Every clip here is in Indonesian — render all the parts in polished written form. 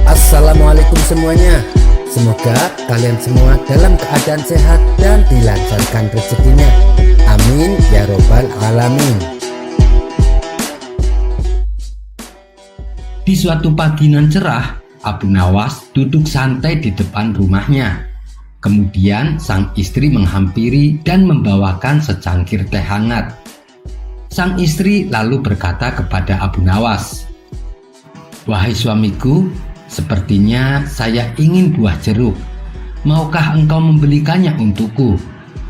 Assalamualaikum semuanya. Semoga kalian semua dalam keadaan sehat dan dilancarkan rezekinya. Amin ya robbal alamin. Di suatu pagi nan cerah, Abu Nawas duduk santai di depan rumahnya. Kemudian sang istri menghampiri dan membawakan secangkir teh hangat. Sang istri lalu berkata kepada Abu Nawas, "Wahai suamiku, sepertinya saya ingin buah jeruk. Maukah engkau membelikannya untukku?"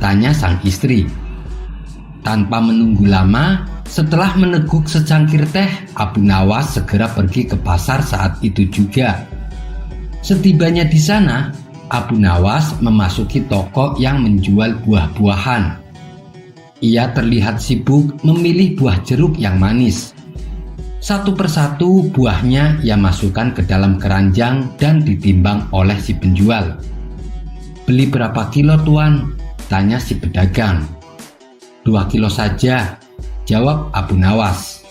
tanya sang istri. Tanpa menunggu lama, setelah meneguk secangkir teh, Abu Nawas segera pergi ke pasar saat itu juga. Setibanya di sana, Abu Nawas memasuki toko yang menjual buah-buahan. Ia terlihat sibuk memilih buah jeruk yang manis. Satu persatu buahnya ia masukkan ke dalam keranjang dan ditimbang oleh si penjual. "Beli berapa kilo, Tuan?" tanya si pedagang. "2 kilo saja," jawab Abu Nawas.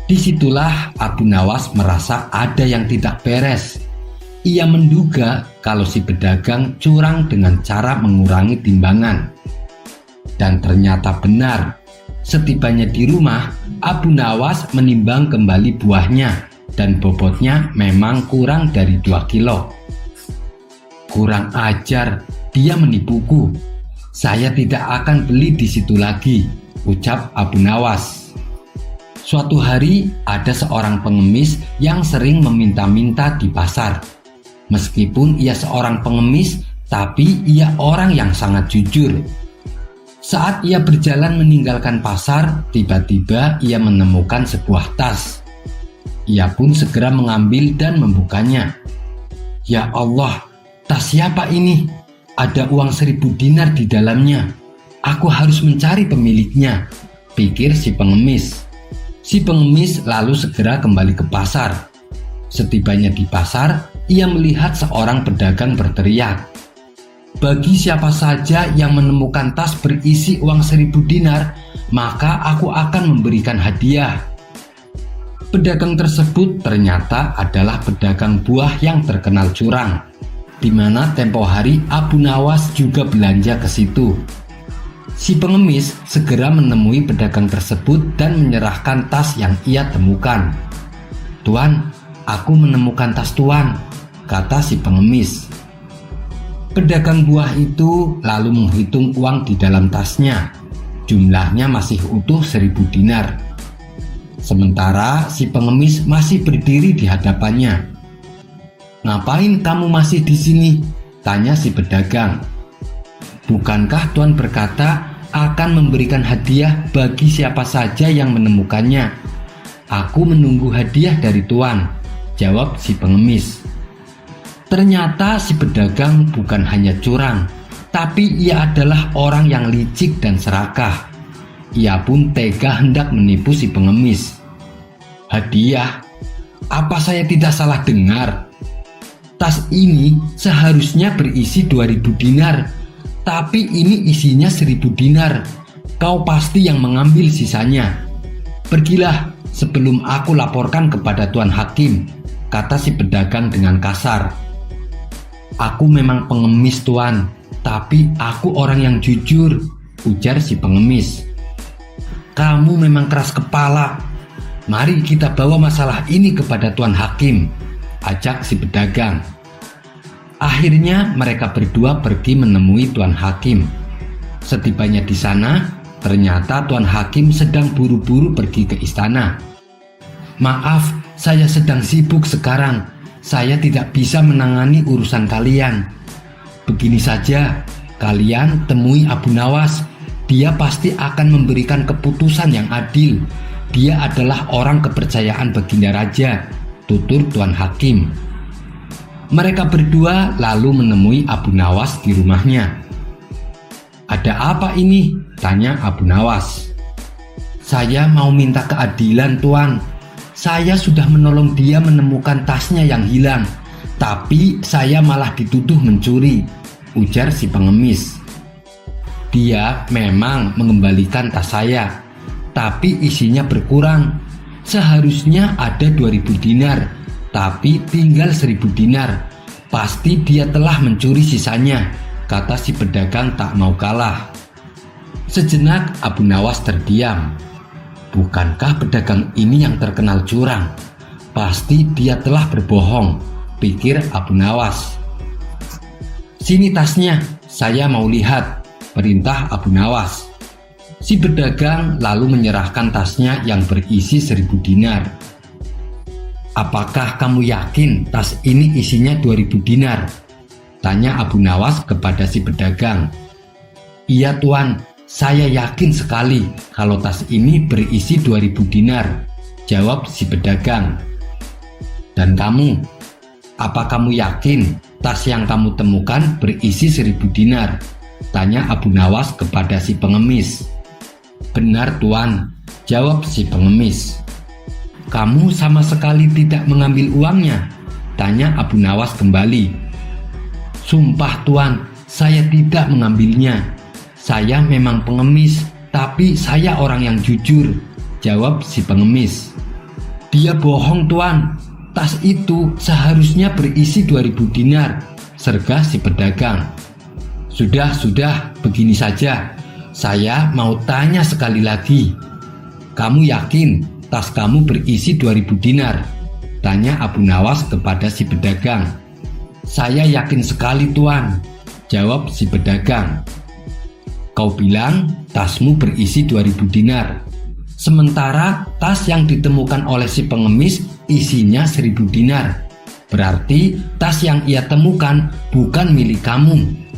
Disitulah Abu Nawas merasa ada yang tidak beres. Ia menduga kalau si pedagang curang dengan cara mengurangi timbangan. Dan ternyata benar. Setibanya di rumah, Abu Nawas menimbang kembali buahnya dan bobotnya memang kurang dari 2 kilo. "Kurang ajar, dia menipuku. Saya tidak akan beli di situ lagi," ucap Abu Nawas. Suatu hari ada seorang pengemis yang sering meminta-minta di pasar. Meskipun ia seorang pengemis, tapi ia orang yang sangat jujur. Saat ia berjalan meninggalkan pasar, tiba-tiba ia menemukan sebuah tas. Ia pun segera mengambil dan membukanya. "Ya Allah, tas siapa ini? Ada uang 1000 dinar di dalamnya. Aku harus mencari pemiliknya," pikir si pengemis. Si pengemis lalu segera kembali ke pasar. Setibanya di pasar, ia melihat seorang pedagang berteriak, "Bagi siapa saja yang menemukan tas berisi uang 1000 dinar, maka aku akan memberikan hadiah." Pedagang tersebut ternyata adalah pedagang buah yang terkenal curang, di mana tempo hari Abu Nawas juga belanja ke situ. Si pengemis segera menemui pedagang tersebut dan menyerahkan tas yang ia temukan. "Tuan, aku menemukan tas Tuan," kata si pengemis. Pedagang buah itu lalu menghitung uang di dalam tasnya. Jumlahnya masih utuh 1000 dinar. Sementara si pengemis masih berdiri di hadapannya. "Ngapain kamu masih di sini?" tanya si pedagang. "Bukankah Tuan berkata akan memberikan hadiah bagi siapa saja yang menemukannya?" "Aku menunggu hadiah dari Tuan," jawab si pengemis. Ternyata si pedagang bukan hanya curang, tapi ia adalah orang yang licik dan serakah. Ia pun tega hendak menipu si pengemis. "Hadiah? Apa saya tidak salah dengar? Tas ini seharusnya berisi 2000 dinar, tapi ini isinya 1000 dinar. Kau pasti yang mengambil sisanya. Pergilah sebelum aku laporkan kepada Tuan Hakim," kata si pedagang dengan kasar. "Aku memang pengemis, Tuan, tapi aku orang yang jujur," ujar si pengemis. "Kamu memang keras kepala. Mari kita bawa masalah ini kepada Tuan Hakim," ajak si pedagang. Akhirnya mereka berdua pergi menemui Tuan Hakim. Setibanya di sana, ternyata Tuan Hakim sedang buru-buru pergi ke istana. "Maaf, saya sedang sibuk sekarang. Saya tidak bisa menangani urusan kalian. Begini saja, kalian temui Abu Nawas. Dia pasti akan memberikan keputusan yang adil. Dia adalah orang kepercayaan Baginda Raja," tutur Tuan Hakim. Mereka berdua lalu menemui Abu Nawas di rumahnya. "Ada apa ini?" tanya Abu Nawas. "Saya mau minta keadilan, Tuan. Saya sudah menolong dia menemukan tasnya yang hilang, tapi saya malah dituduh mencuri," ujar si pengemis. Dia memang mengembalikan tas saya, tapi isinya berkurang. Seharusnya ada 2000 dinar, tapi tinggal 1000 dinar. Pasti dia telah mencuri sisanya, kata si pedagang tak mau kalah. Sejenak Abu Nawas terdiam. Bukankah pedagang ini yang terkenal curang? Pasti dia telah berbohong, pikir Abu Nawas. Sini tasnya, saya mau lihat, perintah Abu Nawas. Si pedagang lalu menyerahkan tasnya yang berisi 1000 dinar. Apakah kamu yakin tas ini isinya 2000 dinar? Tanya Abu Nawas kepada si pedagang. Iya tuan, saya yakin sekali kalau tas ini berisi 2000 dinar, jawab si pedagang. Dan kamu, apa kamu yakin tas yang kamu temukan berisi 1000 dinar? Tanya Abu Nawas kepada si pengemis. Benar tuan, jawab si pengemis. Kamu sama sekali tidak mengambil uangnya? Tanya Abu Nawas kembali. Sumpah tuan, saya tidak mengambilnya. Saya memang pengemis, tapi saya orang yang jujur, jawab si pengemis. Dia bohong tuan, tas itu seharusnya berisi 2000 dinar, sergah si pedagang. Sudah, begini saja. Saya mau tanya sekali lagi. Kamu yakin tas kamu berisi 2000 dinar? Tanya Abu Nawas kepada si pedagang. Saya yakin sekali tuan, jawab si pedagang. Kau bilang tasmu berisi 2000 dinar. Sementara tas yang ditemukan oleh si pengemis isinya 1000 dinar. Berarti tas yang ia temukan bukan milik kamu.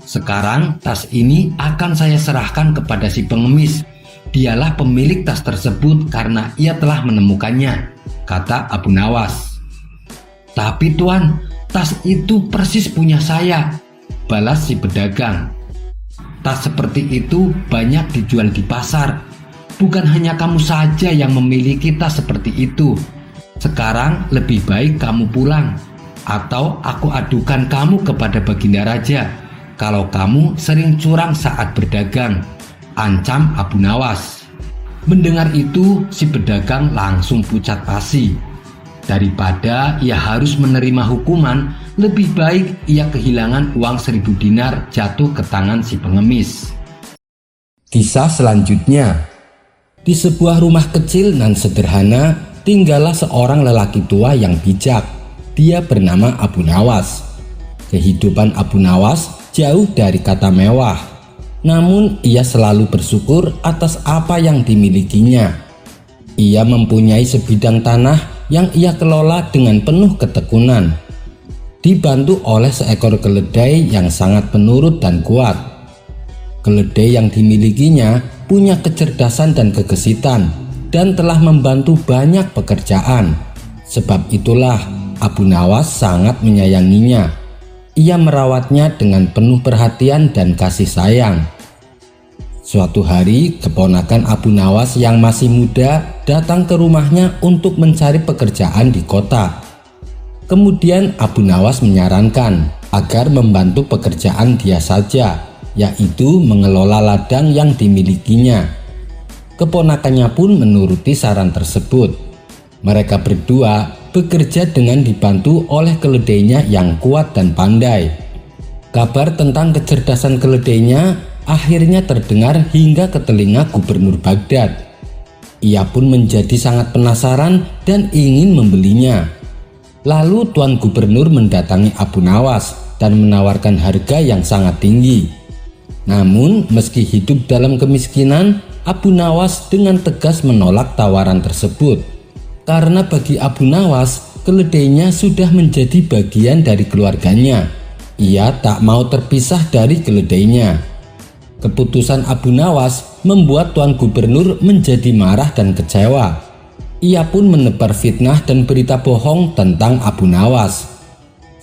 Sekarang tas ini akan saya serahkan kepada si pengemis. Dialah pemilik tas tersebut karena ia telah menemukannya, kata Abu Nawas. Tapi tuan, tas itu persis punya saya, balas si pedagang. Tas seperti itu banyak dijual di pasar. Bukan hanya kamu saja yang memiliki tas seperti itu. Sekarang lebih baik kamu pulang, atau aku adukan kamu kepada Baginda Raja kalau kamu sering curang saat berdagang, ancam Abu Nawas. Mendengar itu, si pedagang langsung pucat pasi. Daripada ia harus menerima hukuman, lebih baik ia kehilangan uang 1000 dinar jatuh ke tangan si pengemis. Kisah selanjutnya. Di sebuah rumah kecil nan sederhana, tinggallah seorang lelaki tua yang bijak. Dia bernama Abu Nawas. Kehidupan Abu Nawas jauh dari kata mewah. Namun ia selalu bersyukur atas apa yang dimilikinya. Ia mempunyai sebidang tanah yang ia kelola dengan penuh ketekunan. Dibantu oleh seekor keledai yang sangat penurut dan kuat. Keledai yang dimilikinya punya kecerdasan dan kegesitan dan telah membantu banyak pekerjaan. Sebab itulah Abu Nawas sangat menyayanginya. Ia merawatnya dengan penuh perhatian dan kasih sayang. Suatu hari, keponakan Abu Nawas yang masih muda datang ke rumahnya untuk mencari pekerjaan di kota. Kemudian Abu Nawas menyarankan agar membantu pekerjaan dia saja, yaitu mengelola ladang yang dimilikinya. Keponakannya pun menuruti saran tersebut. Mereka berdua bekerja dengan dibantu oleh keledainya yang kuat dan pandai. Kabar tentang kecerdasan keledainya akhirnya terdengar hingga ke telinga Gubernur Baghdad. Ia pun menjadi sangat penasaran dan ingin membelinya. Lalu Tuan Gubernur mendatangi Abu Nawas dan menawarkan harga yang sangat tinggi. Namun meski hidup dalam kemiskinan, Abu Nawas dengan tegas menolak tawaran tersebut. Karena bagi Abu Nawas, keledainya sudah menjadi bagian dari keluarganya. Ia tak mau terpisah dari keledainya. Keputusan Abu Nawas membuat Tuan Gubernur menjadi marah dan kecewa. Ia pun menebar fitnah dan berita bohong tentang Abu Nawas.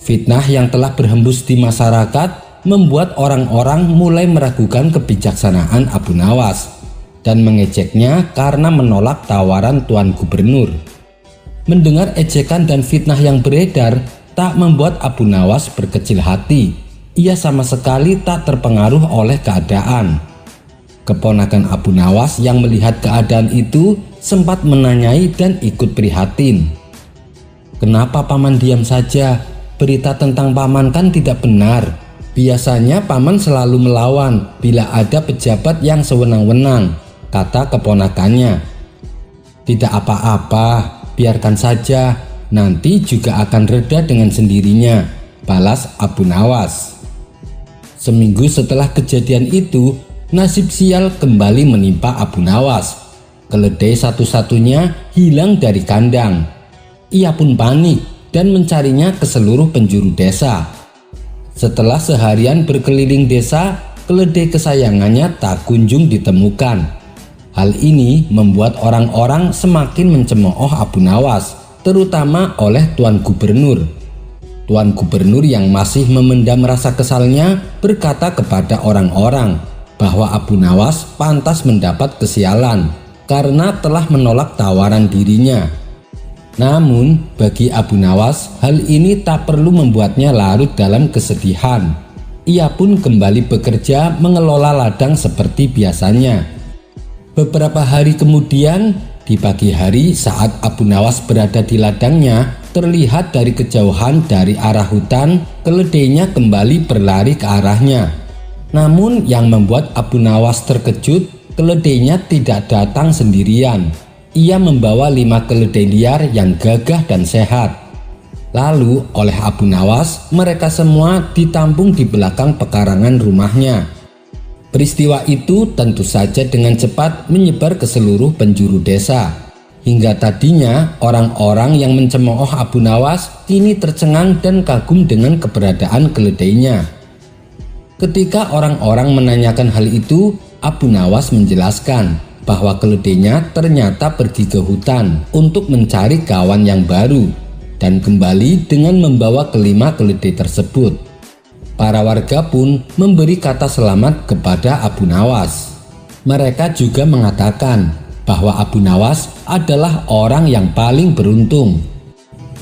Fitnah yang telah berhembus di masyarakat membuat orang-orang mulai meragukan kebijaksanaan Abu Nawas dan mengejeknya karena menolak tawaran Tuan Gubernur. Mendengar ejekan dan fitnah yang beredar tak membuat Abu Nawas berkecil hati. ia sama sekali tak terpengaruh oleh keadaan. Keponakan Abu Nawas yang melihat keadaan itu sempat menanyai dan ikut prihatin. "Kenapa paman diam saja? Berita tentang paman kan tidak benar. Biasanya paman selalu melawan bila ada pejabat yang sewenang-wenang," kata keponakannya. "Tidak apa-apa, biarkan saja, nanti juga akan reda dengan sendirinya," balas Abu Nawas. Seminggu setelah kejadian itu, nasib sial kembali menimpa Abu Nawas. Keledai satu-satunya hilang dari kandang. Ia pun panik dan mencarinya ke seluruh penjuru desa. Setelah seharian berkeliling desa, keledai kesayangannya tak kunjung ditemukan. Hal ini membuat orang-orang semakin mencemooh Abu Nawas, terutama oleh Tuan Gubernur. Tuan Gubernur yang masih memendam rasa kesalnya berkata kepada orang-orang bahwa Abu Nawas pantas mendapat kesialan karena telah menolak tawaran dirinya. Namun bagi Abu Nawas, hal ini tak perlu membuatnya larut dalam kesedihan. Ia pun kembali bekerja mengelola ladang seperti biasanya. Beberapa hari kemudian, di pagi hari saat Abu Nawas berada di ladangnya, terlihat dari kejauhan dari arah hutan, keledainya kembali berlari ke arahnya. Namun yang membuat Abu Nawas terkejut, keledainya tidak datang sendirian. Ia membawa 5 keledai liar yang gagah dan sehat. Lalu oleh Abu Nawas, mereka semua ditampung di belakang pekarangan rumahnya. Peristiwa itu tentu saja dengan cepat menyebar ke seluruh penjuru desa. Hingga tadinya orang-orang yang mencemooh Abu Nawas kini tercengang dan kagum dengan keberadaan keledainya. Ketika orang-orang menanyakan hal itu, Abu Nawas menjelaskan bahwa keledainya ternyata pergi ke hutan untuk mencari kawan yang baru dan kembali dengan membawa ke-5 keledai tersebut. Para warga pun memberi kata selamat kepada Abu Nawas. Mereka juga mengatakan bahwa Abu Nawas adalah orang yang paling beruntung.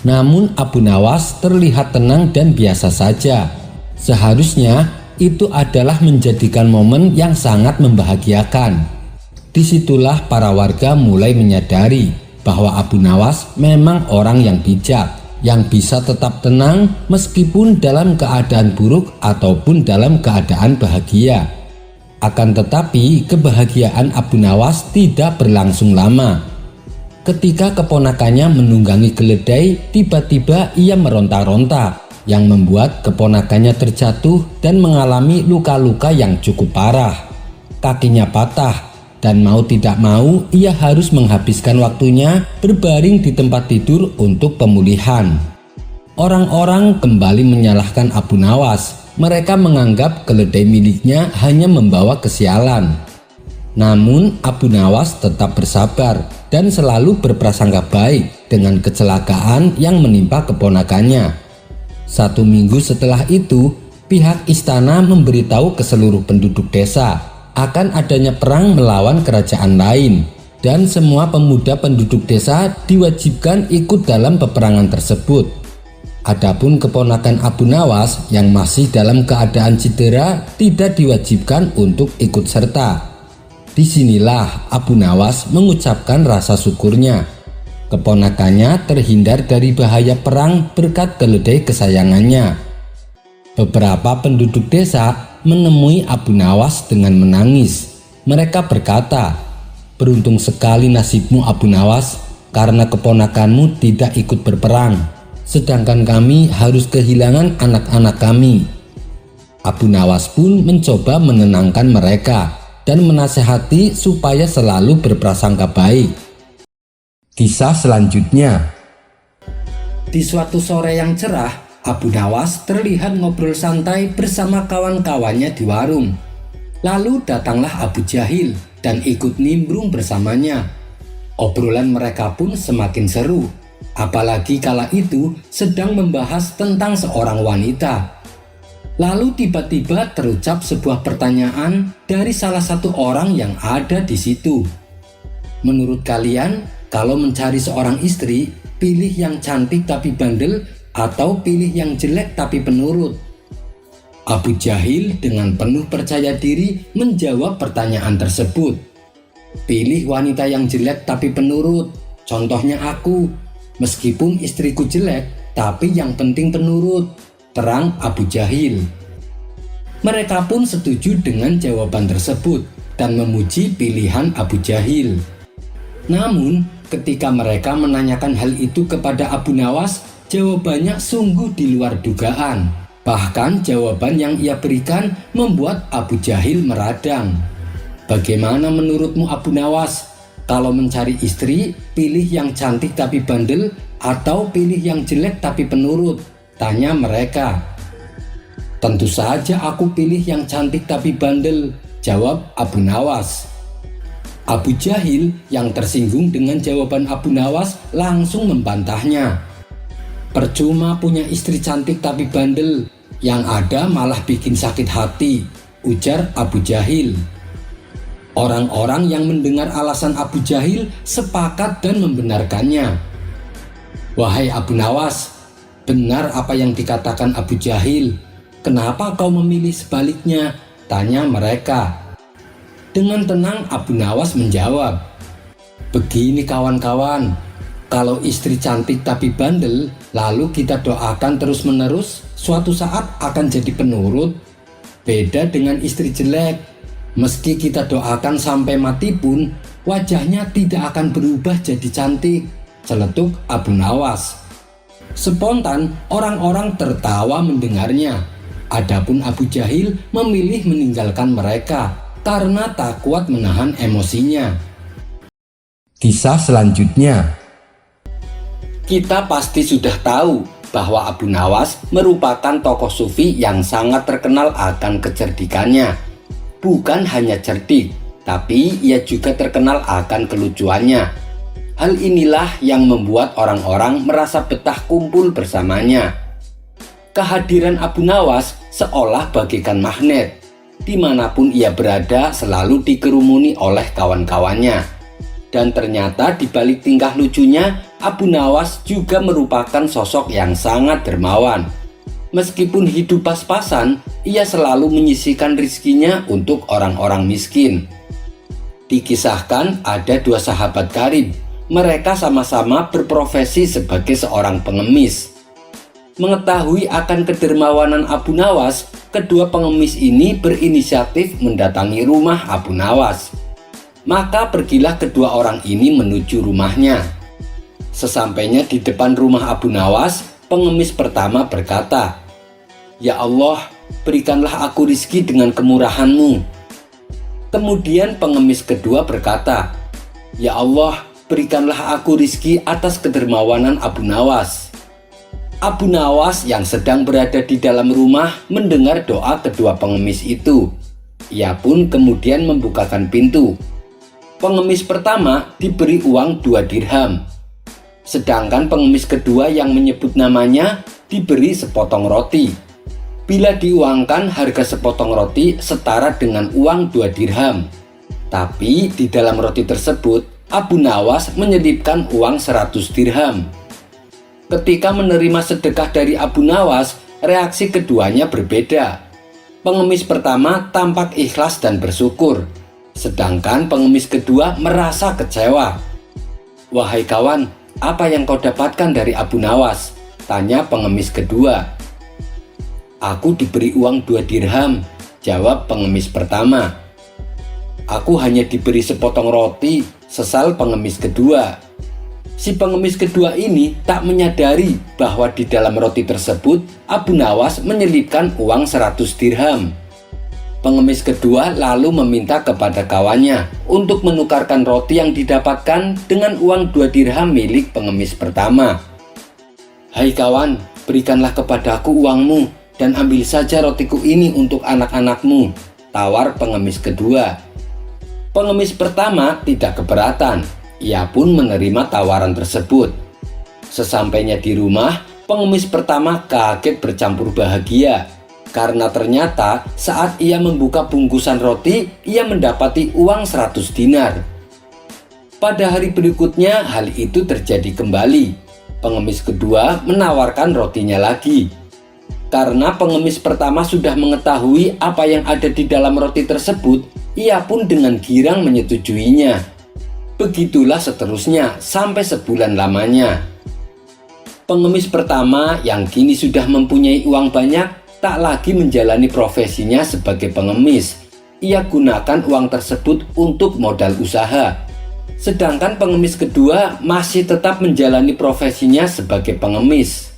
Namun Abu Nawas terlihat tenang dan biasa saja. Seharusnya itu adalah menjadikan momen yang sangat membahagiakan. Disitulah para warga mulai menyadari bahwa Abu Nawas memang orang yang bijak, yang bisa tetap tenang meskipun dalam keadaan buruk ataupun dalam keadaan bahagia. Akan tetapi kebahagiaan Abu Nawas tidak berlangsung lama. Ketika keponakannya menunggangi keledai, tiba-tiba ia meronta-ronta yang membuat keponakannya terjatuh dan mengalami luka-luka yang cukup parah. Kakinya patah dan mau tidak mau ia harus menghabiskan waktunya berbaring di tempat tidur untuk pemulihan. Orang-orang kembali menyalahkan Abu Nawas. Mereka menganggap keledai miliknya hanya membawa kesialan. Namun Abu Nawas tetap bersabar dan selalu berprasangka baik dengan kecelakaan yang menimpa keponakannya. 1 minggu setelah itu, pihak istana memberitahu ke seluruh penduduk desa akan adanya perang melawan kerajaan lain, dan semua pemuda penduduk desa diwajibkan ikut dalam peperangan tersebut. Adapun keponakan Abu Nawas yang masih dalam keadaan cedera tidak diwajibkan untuk ikut serta. Disinilah Abu Nawas mengucapkan rasa syukurnya. Keponakannya terhindar dari bahaya perang berkat keledai kesayangannya. Beberapa penduduk desa menemui Abu Nawas dengan menangis. Mereka berkata, "Beruntung sekali nasibmu Abu Nawas, karena keponakanmu tidak ikut berperang, sedangkan kami harus kehilangan anak-anak kami." Abu Nawas pun mencoba menenangkan mereka dan menasehati supaya selalu berprasangka baik. Kisah selanjutnya. Di suatu sore yang cerah, Abu Nawas terlihat ngobrol santai bersama kawan-kawannya di warung. Lalu datanglah Abu Jahil dan ikut nimbrung bersamanya. Obrolan mereka pun semakin seru, apalagi kala itu sedang membahas tentang seorang wanita. Lalu tiba-tiba terucap sebuah pertanyaan dari salah satu orang yang ada di situ. "Menurut kalian, kalau mencari seorang istri, pilih yang cantik tapi bandel atau pilih yang jelek tapi penurut?" Abu Jahil dengan penuh percaya diri menjawab pertanyaan tersebut. Pilih wanita yang jelek tapi penurut, contohnya aku. Meskipun istriku jelek, tapi yang penting penurut, terang Abu Jahil. Mereka pun setuju dengan jawaban tersebut dan memuji pilihan Abu Jahil. Namun, ketika mereka menanyakan hal itu kepada Abu Nawas, jawabannya sungguh di luar dugaan. Bahkan jawaban yang ia berikan membuat Abu Jahil meradang. Bagaimana menurutmu Abu Nawas? Kalau mencari istri, pilih yang cantik tapi bandel atau pilih yang jelek tapi penurut? Tanya mereka. Tentu saja aku pilih yang cantik tapi bandel, jawab Abu Nawas. Abu Jahil yang tersinggung dengan jawaban Abu Nawas langsung membantahnya. Percuma punya istri cantik tapi bandel, yang ada malah bikin sakit hati, ujar Abu Jahil. Orang-orang yang mendengar alasan Abu Jahil sepakat dan membenarkannya. Wahai Abu Nawas, benar apa yang dikatakan Abu Jahil. Kenapa kau memilih sebaliknya? Tanya mereka. Dengan tenang Abu Nawas menjawab, begini kawan-kawan, kalau istri cantik tapi bandel, lalu kita doakan terus-menerus, suatu saat akan jadi penurut. Beda dengan istri jelek, meski kita doakan sampai mati pun, wajahnya tidak akan berubah jadi cantik, celetuk Abu Nawas. Spontan orang-orang tertawa mendengarnya. Adapun Abu Jahil memilih meninggalkan mereka karena tak kuat menahan emosinya. Kisah selanjutnya. Kita pasti sudah tahu bahwa Abu Nawas merupakan tokoh sufi yang sangat terkenal akan kecerdikannya. Bukan hanya cerdik, tapi ia juga terkenal akan kelucuannya. Hal inilah yang membuat orang-orang merasa betah kumpul bersamanya. Kehadiran Abu Nawas seolah bagaikan magnet. Dimanapun ia berada selalu dikerumuni oleh kawan-kawannya. Dan ternyata di balik tingkah lucunya, Abu Nawas juga merupakan sosok yang sangat dermawan. Meskipun hidup pas-pasan, ia selalu menyisihkan rizkinya untuk orang-orang miskin. Dikisahkan ada dua sahabat karib. Mereka sama-sama berprofesi sebagai seorang pengemis. Mengetahui akan kedermawanan Abu Nawas, kedua pengemis ini berinisiatif mendatangi rumah Abu Nawas. Maka pergilah kedua orang ini menuju rumahnya. Sesampainya di depan rumah Abu Nawas, pengemis pertama berkata, "Ya Allah, berikanlah aku rizki dengan kemurahan-Mu." Kemudian pengemis kedua berkata, "Ya Allah, berikanlah aku rizki atas kedermawanan Abu Nawas." Abu Nawas yang sedang berada di dalam rumah mendengar doa kedua pengemis itu. Ia pun kemudian membukakan pintu. Pengemis pertama diberi uang 2 dirham. Sedangkan pengemis kedua yang menyebut namanya diberi sepotong roti. Bila diuangkan, harga sepotong roti setara dengan uang 2 dirham. Tapi di dalam roti tersebut, Abu Nawas menyelipkan uang 100 dirham. Ketika menerima sedekah dari Abu Nawas, reaksi keduanya berbeda. Pengemis pertama tampak ikhlas dan bersyukur. Sedangkan pengemis kedua merasa kecewa. "Wahai kawan, apa yang kau dapatkan dari Abu Nawas?" tanya pengemis kedua. "Aku diberi uang 2 dirham, jawab pengemis pertama. "Aku hanya diberi sepotong roti," sesal pengemis kedua. Si pengemis kedua ini tak menyadari bahwa di dalam roti tersebut Abu Nawas menyelipkan uang 100 dirham. Pengemis kedua lalu meminta kepada kawannya untuk menukarkan roti yang didapatkan dengan uang 2 dirham milik pengemis pertama. "Hai kawan, berikanlah kepadaku uangmu dan ambil saja rotiku ini untuk anak-anakmu," tawar pengemis kedua. Pengemis pertama tidak keberatan. Ia pun menerima tawaran tersebut. Sesampainya di rumah, pengemis pertama kaget bercampur bahagia. Karena ternyata saat ia membuka bungkusan roti, ia mendapati uang 100 dinar. Pada hari berikutnya hal itu terjadi kembali. Pengemis kedua menawarkan rotinya lagi. Karena pengemis pertama sudah mengetahui apa yang ada di dalam roti tersebut, ia pun dengan girang menyetujuinya. Begitulah seterusnya sampai sebulan lamanya. Pengemis pertama yang kini sudah mempunyai uang banyak tak lagi menjalani profesinya sebagai pengemis. Ia gunakan uang tersebut untuk modal usaha. Sedangkan pengemis kedua masih tetap menjalani profesinya sebagai pengemis.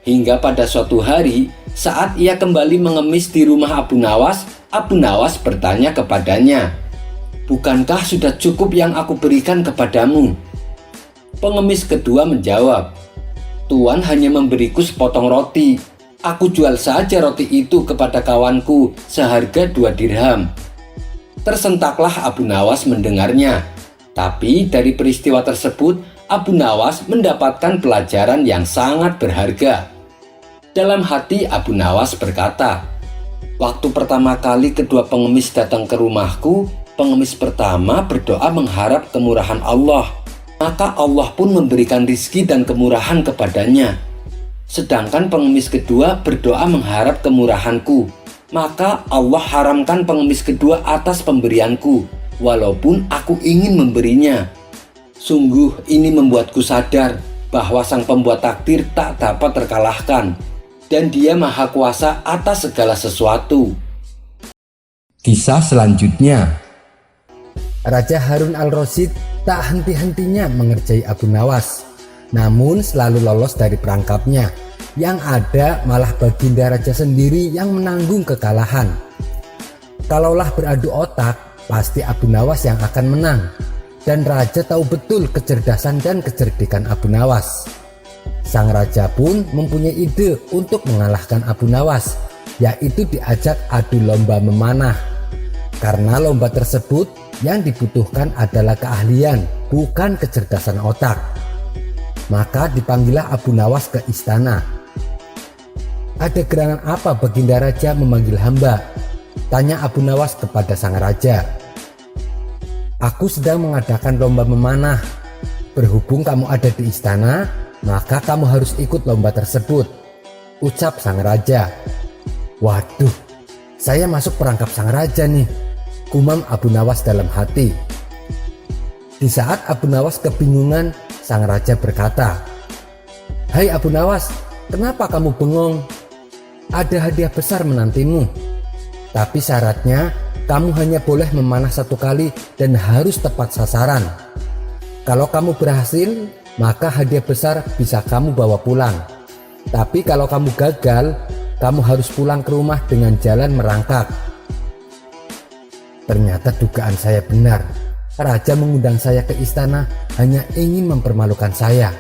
Hingga pada suatu hari, saat ia kembali mengemis di rumah Abu Nawas bertanya kepadanya, "Bukankah sudah cukup yang aku berikan kepadamu?" Pengemis kedua menjawab, "Tuan hanya memberiku sepotong roti. Aku jual saja roti itu kepada kawanku seharga 2 dirham." Tersentaklah Abu Nawas mendengarnya. Tapi dari peristiwa tersebut, Abu Nawas mendapatkan pelajaran yang sangat berharga. Dalam hati Abu Nawas berkata, "Waktu pertama kali kedua pengemis datang ke rumahku, pengemis pertama berdoa mengharap kemurahan Allah. Maka Allah pun memberikan rizki dan kemurahan kepadanya. Sedangkan pengemis kedua berdoa mengharap kemurahanku. Maka Allah haramkan pengemis kedua atas pemberianku, walaupun aku ingin memberinya. Sungguh ini membuatku sadar bahwa sang pembuat takdir tak dapat terkalahkan. Dan dia maha kuasa atas segala sesuatu." Kisah selanjutnya. Raja Harun al-Rasyid tak henti-hentinya mengerjai Abu Nawas, namun selalu lolos dari perangkapnya. Yang ada malah baginda raja sendiri yang menanggung kekalahan. Kalaulah beradu otak, pasti Abu Nawas yang akan menang. Dan raja tahu betul kecerdasan dan kecerdikan Abu Nawas. Sang raja pun mempunyai ide untuk mengalahkan Abu Nawas, yaitu diajak adu lomba memanah. Karena lomba tersebut yang dibutuhkan adalah keahlian, bukan kecerdasan otak. Maka dipanggillah Abu Nawas ke istana. "Ada gerangan apa baginda raja memanggil hamba?" tanya Abu Nawas kepada sang raja. "Aku sedang mengadakan lomba memanah. Berhubung kamu ada di istana, maka kamu harus ikut lomba tersebut," ucap sang raja. "Waduh, saya masuk perangkap sang raja nih," gumam Abu Nawas dalam hati. Di saat Abu Nawas kebingungan, sang raja berkata, "Hai Abu Nawas, kenapa kamu bengong? Ada hadiah besar menantimu. Tapi syaratnya kamu hanya boleh memanah 1 kali dan harus tepat sasaran. Kalau kamu berhasil, maka hadiah besar bisa kamu bawa pulang. Tapi kalau kamu gagal, kamu harus pulang ke rumah dengan jalan merangkak." Ternyata dugaan saya benar. Raja mengundang saya ke istana hanya ingin mempermalukan saya.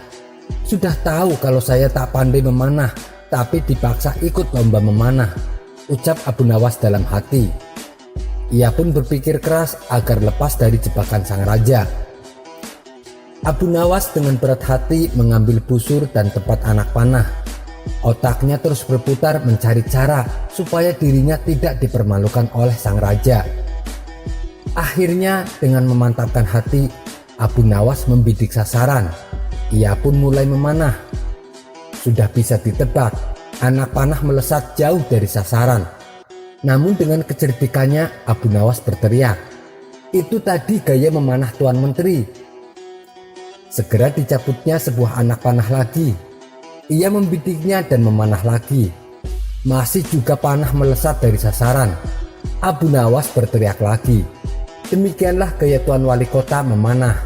Sudah tahu kalau saya tak pandai memanah, tapi dipaksa ikut lomba memanah, ucap Abu Nawas dalam hati. Ia pun berpikir keras agar lepas dari jebakan sang raja. Abu Nawas dengan berat hati mengambil busur dan tempat anak panah. Otaknya terus berputar mencari cara supaya dirinya tidak dipermalukan oleh sang raja. Akhirnya dengan memantapkan hati, Abu Nawas membidik sasaran. Ia pun mulai memanah. Sudah bisa ditebak, anak panah melesat jauh dari sasaran. Namun dengan kecerdikannya, Abu Nawas berteriak, "Itu tadi gaya memanah Tuan Menteri." Segera dicabutnya sebuah anak panah lagi. Ia membidiknya dan memanah lagi. Masih juga panah melesat dari sasaran. Abu Nawas berteriak lagi. Demikianlah gaya Tuan Wali Kota memanah.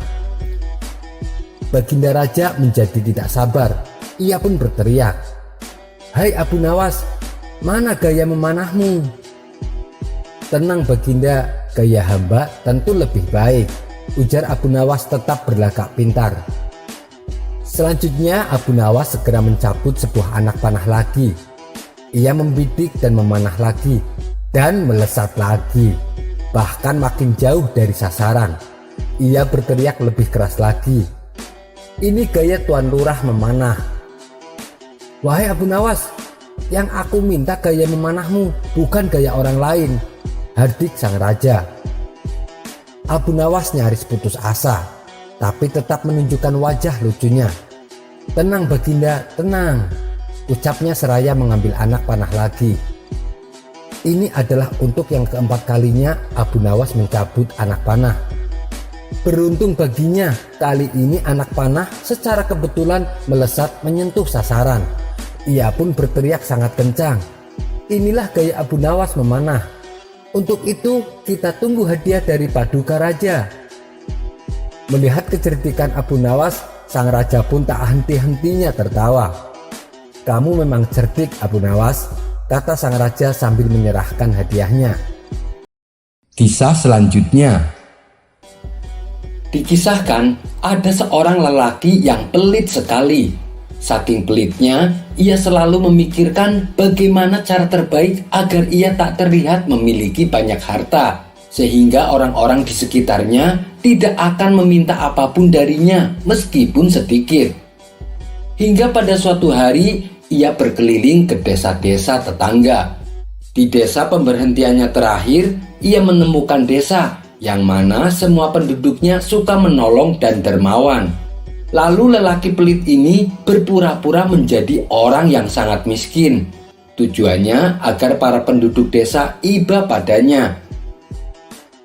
Baginda Raja menjadi tidak sabar. Ia pun berteriak, "Hai Abu Nawas, mana gaya memanahmu?" "Tenang Baginda, gaya hamba tentu lebih baik," ujar Abu Nawas tetap berlagak pintar. Selanjutnya Abu Nawas segera mencabut sebuah anak panah lagi. Ia membidik dan memanah lagi dan melesat lagi, bahkan makin jauh dari sasaran. Ia berteriak lebih keras lagi, "Ini gaya Tuan Lurah memanah." "Wahai Abu Nawas, yang aku minta gaya memanahmu, bukan gaya orang lain," hardik sang raja. Abu Nawas nyaris putus asa, tapi tetap menunjukkan wajah lucunya. "Tenang Baginda, tenang. ucapnya seraya mengambil anak panah lagi. Ini adalah untuk yang keempat kalinya Abu Nawas mencabut anak panah. Beruntung baginya, kali ini anak panah secara kebetulan melesat menyentuh sasaran. Ia pun berteriak sangat kencang. Inilah gaya Abu Nawas memanah. Untuk itu kita tunggu hadiah dari Paduka Raja. Melihat kecerdikan Abu Nawas, sang raja pun tak henti-hentinya tertawa. Kamu memang cerdik Abu Nawas, kata sang raja sambil menyerahkan hadiahnya. Kisah selanjutnya. Dikisahkan ada seorang lelaki yang pelit sekali. Saking pelitnya, ia selalu memikirkan bagaimana cara terbaik agar ia tak terlihat memiliki banyak harta, sehingga orang-orang di sekitarnya tidak akan meminta apapun darinya meskipun sedikit. Hingga pada suatu hari, ia berkeliling ke desa-desa tetangga. Di desa pemberhentiannya terakhir, ia menemukan desa yang mana semua penduduknya suka menolong dan dermawan. Lalu lelaki pelit ini berpura-pura menjadi orang yang sangat miskin. Tujuannya agar para penduduk desa iba padanya.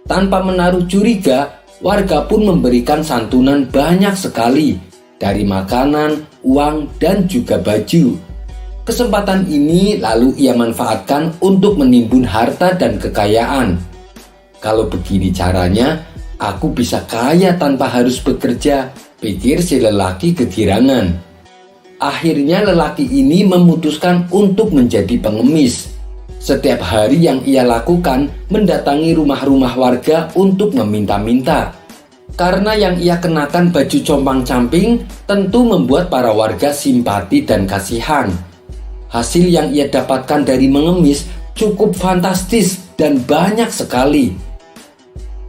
Tanpa menaruh curiga, warga pun memberikan santunan banyak sekali, dari makanan, uang, dan juga baju. Kesempatan ini lalu ia manfaatkan untuk menimbun harta dan kekayaan. Kalau begini caranya, aku bisa kaya tanpa harus bekerja, pikir si lelaki kegirangan. Akhirnya lelaki ini memutuskan untuk menjadi pengemis. Setiap hari yang ia lakukan mendatangi rumah-rumah warga untuk meminta-minta. Karena yang ia kenakan baju compang-camping tentu membuat para warga simpati dan kasihan. Hasil yang ia dapatkan dari mengemis cukup fantastis dan banyak sekali.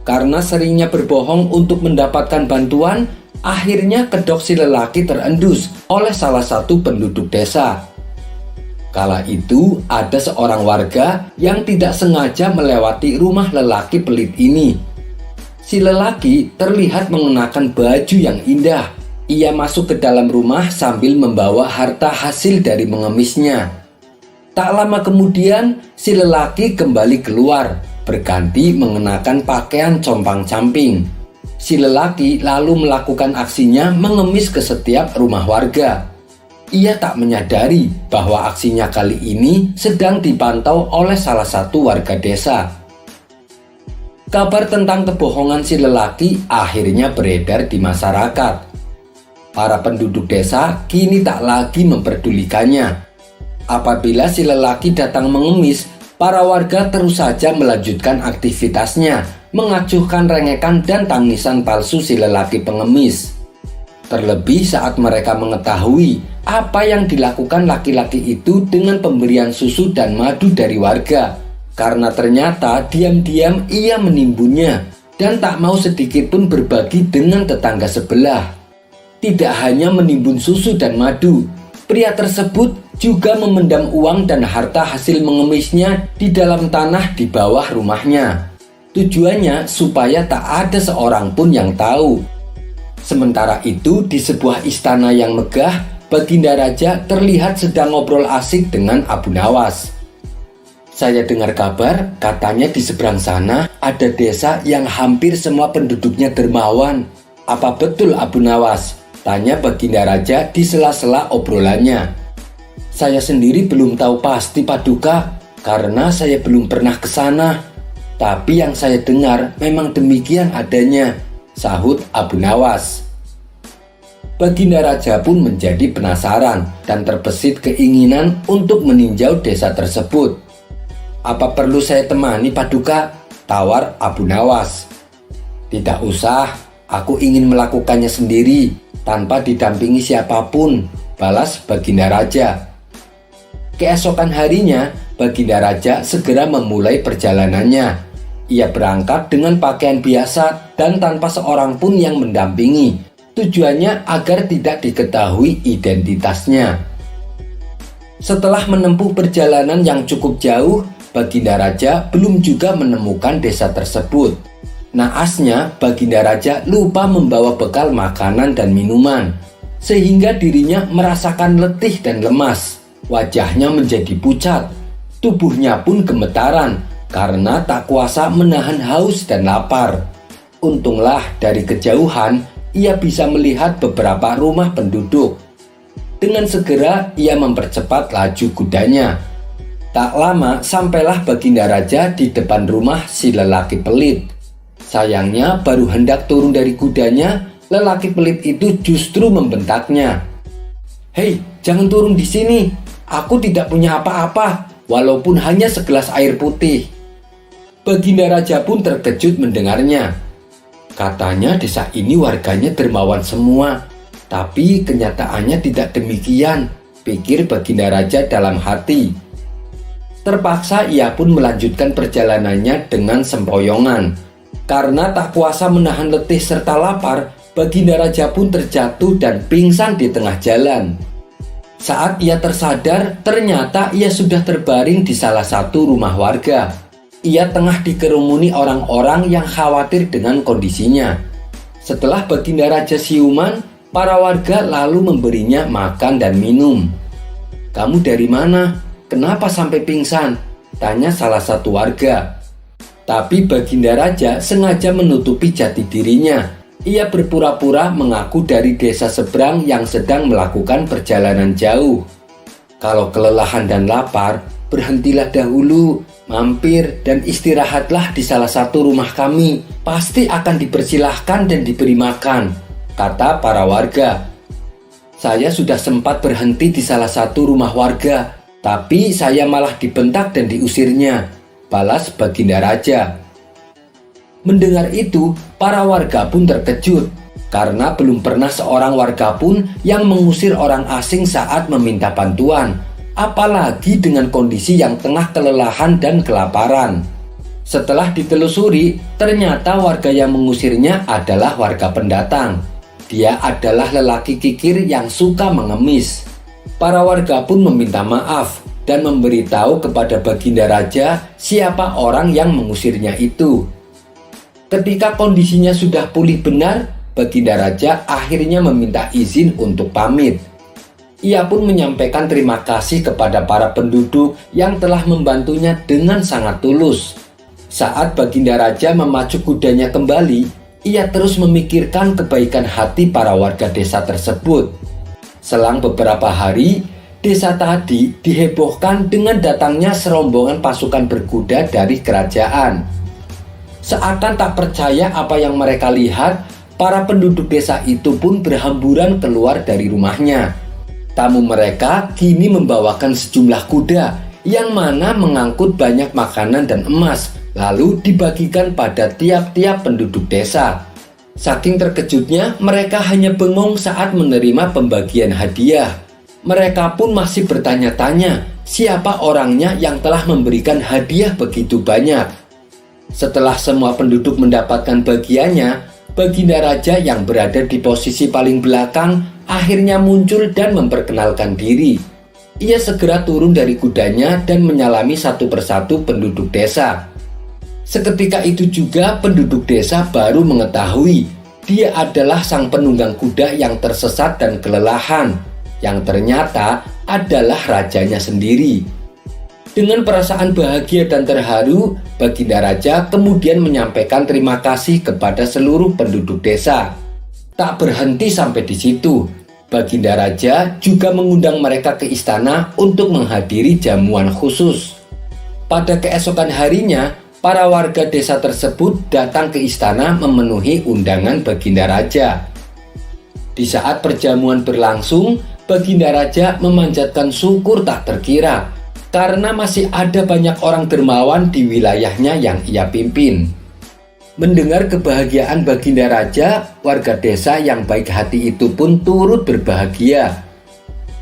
Karena seringnya berbohong untuk mendapatkan bantuan, akhirnya kedok si lelaki terendus oleh salah satu penduduk desa. Kala itu ada seorang warga yang tidak sengaja melewati rumah lelaki pelit ini. Si lelaki terlihat mengenakan baju yang indah. Ia masuk ke dalam rumah sambil membawa harta hasil dari mengemisnya. Tak lama kemudian si lelaki kembali keluar, berganti mengenakan pakaian compang-camping. Si lelaki lalu melakukan aksinya mengemis ke setiap rumah warga. Ia tak menyadari bahwa aksinya kali ini sedang dipantau oleh salah satu warga desa. Kabar tentang kebohongan si lelaki akhirnya beredar di masyarakat. Para penduduk desa kini tak lagi memperdulikannya. Apabila si lelaki datang mengemis, para warga terus saja melanjutkan aktivitasnya, mengacuhkan rengekan dan tangisan palsu si lelaki pengemis. Terlebih saat mereka mengetahui apa yang dilakukan laki-laki itu dengan pemberian susu dan madu dari warga. Karena ternyata diam-diam ia menimbunnya dan tak mau sedikit pun berbagi dengan tetangga sebelah. Tidak hanya menimbun susu dan madu, pria tersebut juga memendam uang dan harta hasil mengemisnya di dalam tanah di bawah rumahnya. Tujuannya supaya tak ada seorang pun yang tahu. Sementara itu di sebuah istana yang megah, Baginda Raja terlihat sedang ngobrol asik dengan Abu Nawas. Saya dengar kabar katanya di seberang sana ada desa yang hampir semua penduduknya dermawan. Apa betul Abu Nawas? Tanya Baginda Raja di sela-sela obrolannya. Saya sendiri belum tahu pasti Paduka, karena saya belum pernah ke sana. Tapi yang saya dengar memang demikian adanya, sahut Abu Nawas. Baginda Raja pun menjadi penasaran dan terbesit keinginan untuk meninjau desa tersebut. Apa perlu saya temani Paduka? Tawar Abu Nawas. Tidak usah, aku ingin melakukannya sendiri tanpa didampingi siapapun, balas Baginda Raja. Keesokan harinya, Baginda Raja segera memulai perjalanannya. Ia berangkat dengan pakaian biasa dan tanpa seorang pun yang mendampingi. Tujuannya agar tidak diketahui identitasnya. Setelah menempuh perjalanan yang cukup jauh, Baginda Raja belum juga menemukan desa tersebut. Naasnya, Baginda Raja lupa membawa bekal makanan dan minuman, sehingga dirinya merasakan letih dan lemas. Wajahnya menjadi pucat, tubuhnya pun gemetaran karena tak kuasa menahan haus dan lapar. Untunglah dari kejauhan ia bisa melihat beberapa rumah penduduk. Dengan segera ia mempercepat laju kudanya. Tak lama sampailah Baginda Raja di depan rumah si lelaki pelit. Sayangnya baru hendak turun dari kudanya, lelaki pelit itu justru membentaknya. "Hei, jangan turun di sini. Aku tidak punya apa-apa, walaupun hanya segelas air putih." Baginda Raja pun terkejut mendengarnya. Katanya desa ini warganya dermawan semua, tapi kenyataannya tidak demikian, pikir Baginda Raja dalam hati. Terpaksa ia pun melanjutkan perjalanannya dengan sempoyongan. Karena tak kuasa menahan letih serta lapar, Baginda Raja pun terjatuh dan pingsan di tengah jalan. Saat ia tersadar, ternyata ia sudah terbaring di salah satu rumah warga. Ia tengah dikerumuni orang-orang yang khawatir dengan kondisinya. Setelah Baginda Raja siuman, para warga lalu memberinya makan dan minum. "Kamu dari mana? Kenapa sampai pingsan?" tanya salah satu warga. Tapi Baginda Raja sengaja menutupi jati dirinya. Ia berpura-pura mengaku dari desa seberang yang sedang melakukan perjalanan jauh. "Kalau kelelahan dan lapar, berhentilah dahulu, mampir dan istirahatlah di salah satu rumah kami. Pasti akan dipersilahkan dan diberi makan," kata para warga. "Saya sudah sempat berhenti di salah satu rumah warga, tapi saya malah dibentak dan diusirnya," balas Baginda Raja. Mendengar itu, para warga pun terkejut karena belum pernah seorang warga pun yang mengusir orang asing saat meminta bantuan, apalagi dengan kondisi yang tengah kelelahan dan kelaparan. Setelah ditelusuri, ternyata warga yang mengusirnya adalah warga pendatang. Dia adalah lelaki kikir yang suka mengemis. Para warga pun meminta maaf dan memberitahu kepada Baginda Raja siapa orang yang mengusirnya itu. Ketika kondisinya sudah pulih benar, Baginda Raja akhirnya meminta izin untuk pamit. Ia pun menyampaikan terima kasih kepada para penduduk yang telah membantunya dengan sangat tulus. Saat Baginda Raja memacu kudanya kembali, ia terus memikirkan kebaikan hati para warga desa tersebut. Selang beberapa hari, desa tadi dihebohkan dengan datangnya serombongan pasukan berkuda dari kerajaan. Seakan tak percaya apa yang mereka lihat, para penduduk desa itu pun berhamburan keluar dari rumahnya. Tamu mereka kini membawakan sejumlah kuda yang mana mengangkut banyak makanan dan emas, lalu dibagikan pada tiap-tiap penduduk desa. Saking terkejutnya, mereka hanya bengong saat menerima pembagian hadiah. Mereka pun masih bertanya-tanya siapa orangnya yang telah memberikan hadiah begitu banyak. Setelah semua penduduk mendapatkan bagiannya, Baginda Raja yang berada di posisi paling belakang akhirnya muncul dan memperkenalkan diri. Ia segera turun dari kudanya dan menyalami satu persatu penduduk desa. Seketika itu juga penduduk desa baru mengetahui dia adalah sang penunggang kuda yang tersesat dan kelelahan, yang ternyata adalah rajanya sendiri. Dengan perasaan bahagia dan terharu, Baginda Raja kemudian menyampaikan terima kasih kepada seluruh penduduk desa. Tak berhenti sampai di situ, Baginda Raja juga mengundang mereka ke istana untuk menghadiri jamuan khusus. Pada keesokan harinya, para warga desa tersebut datang ke istana memenuhi undangan Baginda Raja. Di saat perjamuan berlangsung, Baginda Raja memanjatkan syukur tak terkira karena masih ada banyak orang dermawan di wilayahnya yang ia pimpin. Mendengar kebahagiaan Baginda Raja, warga desa yang baik hati itu pun turut berbahagia.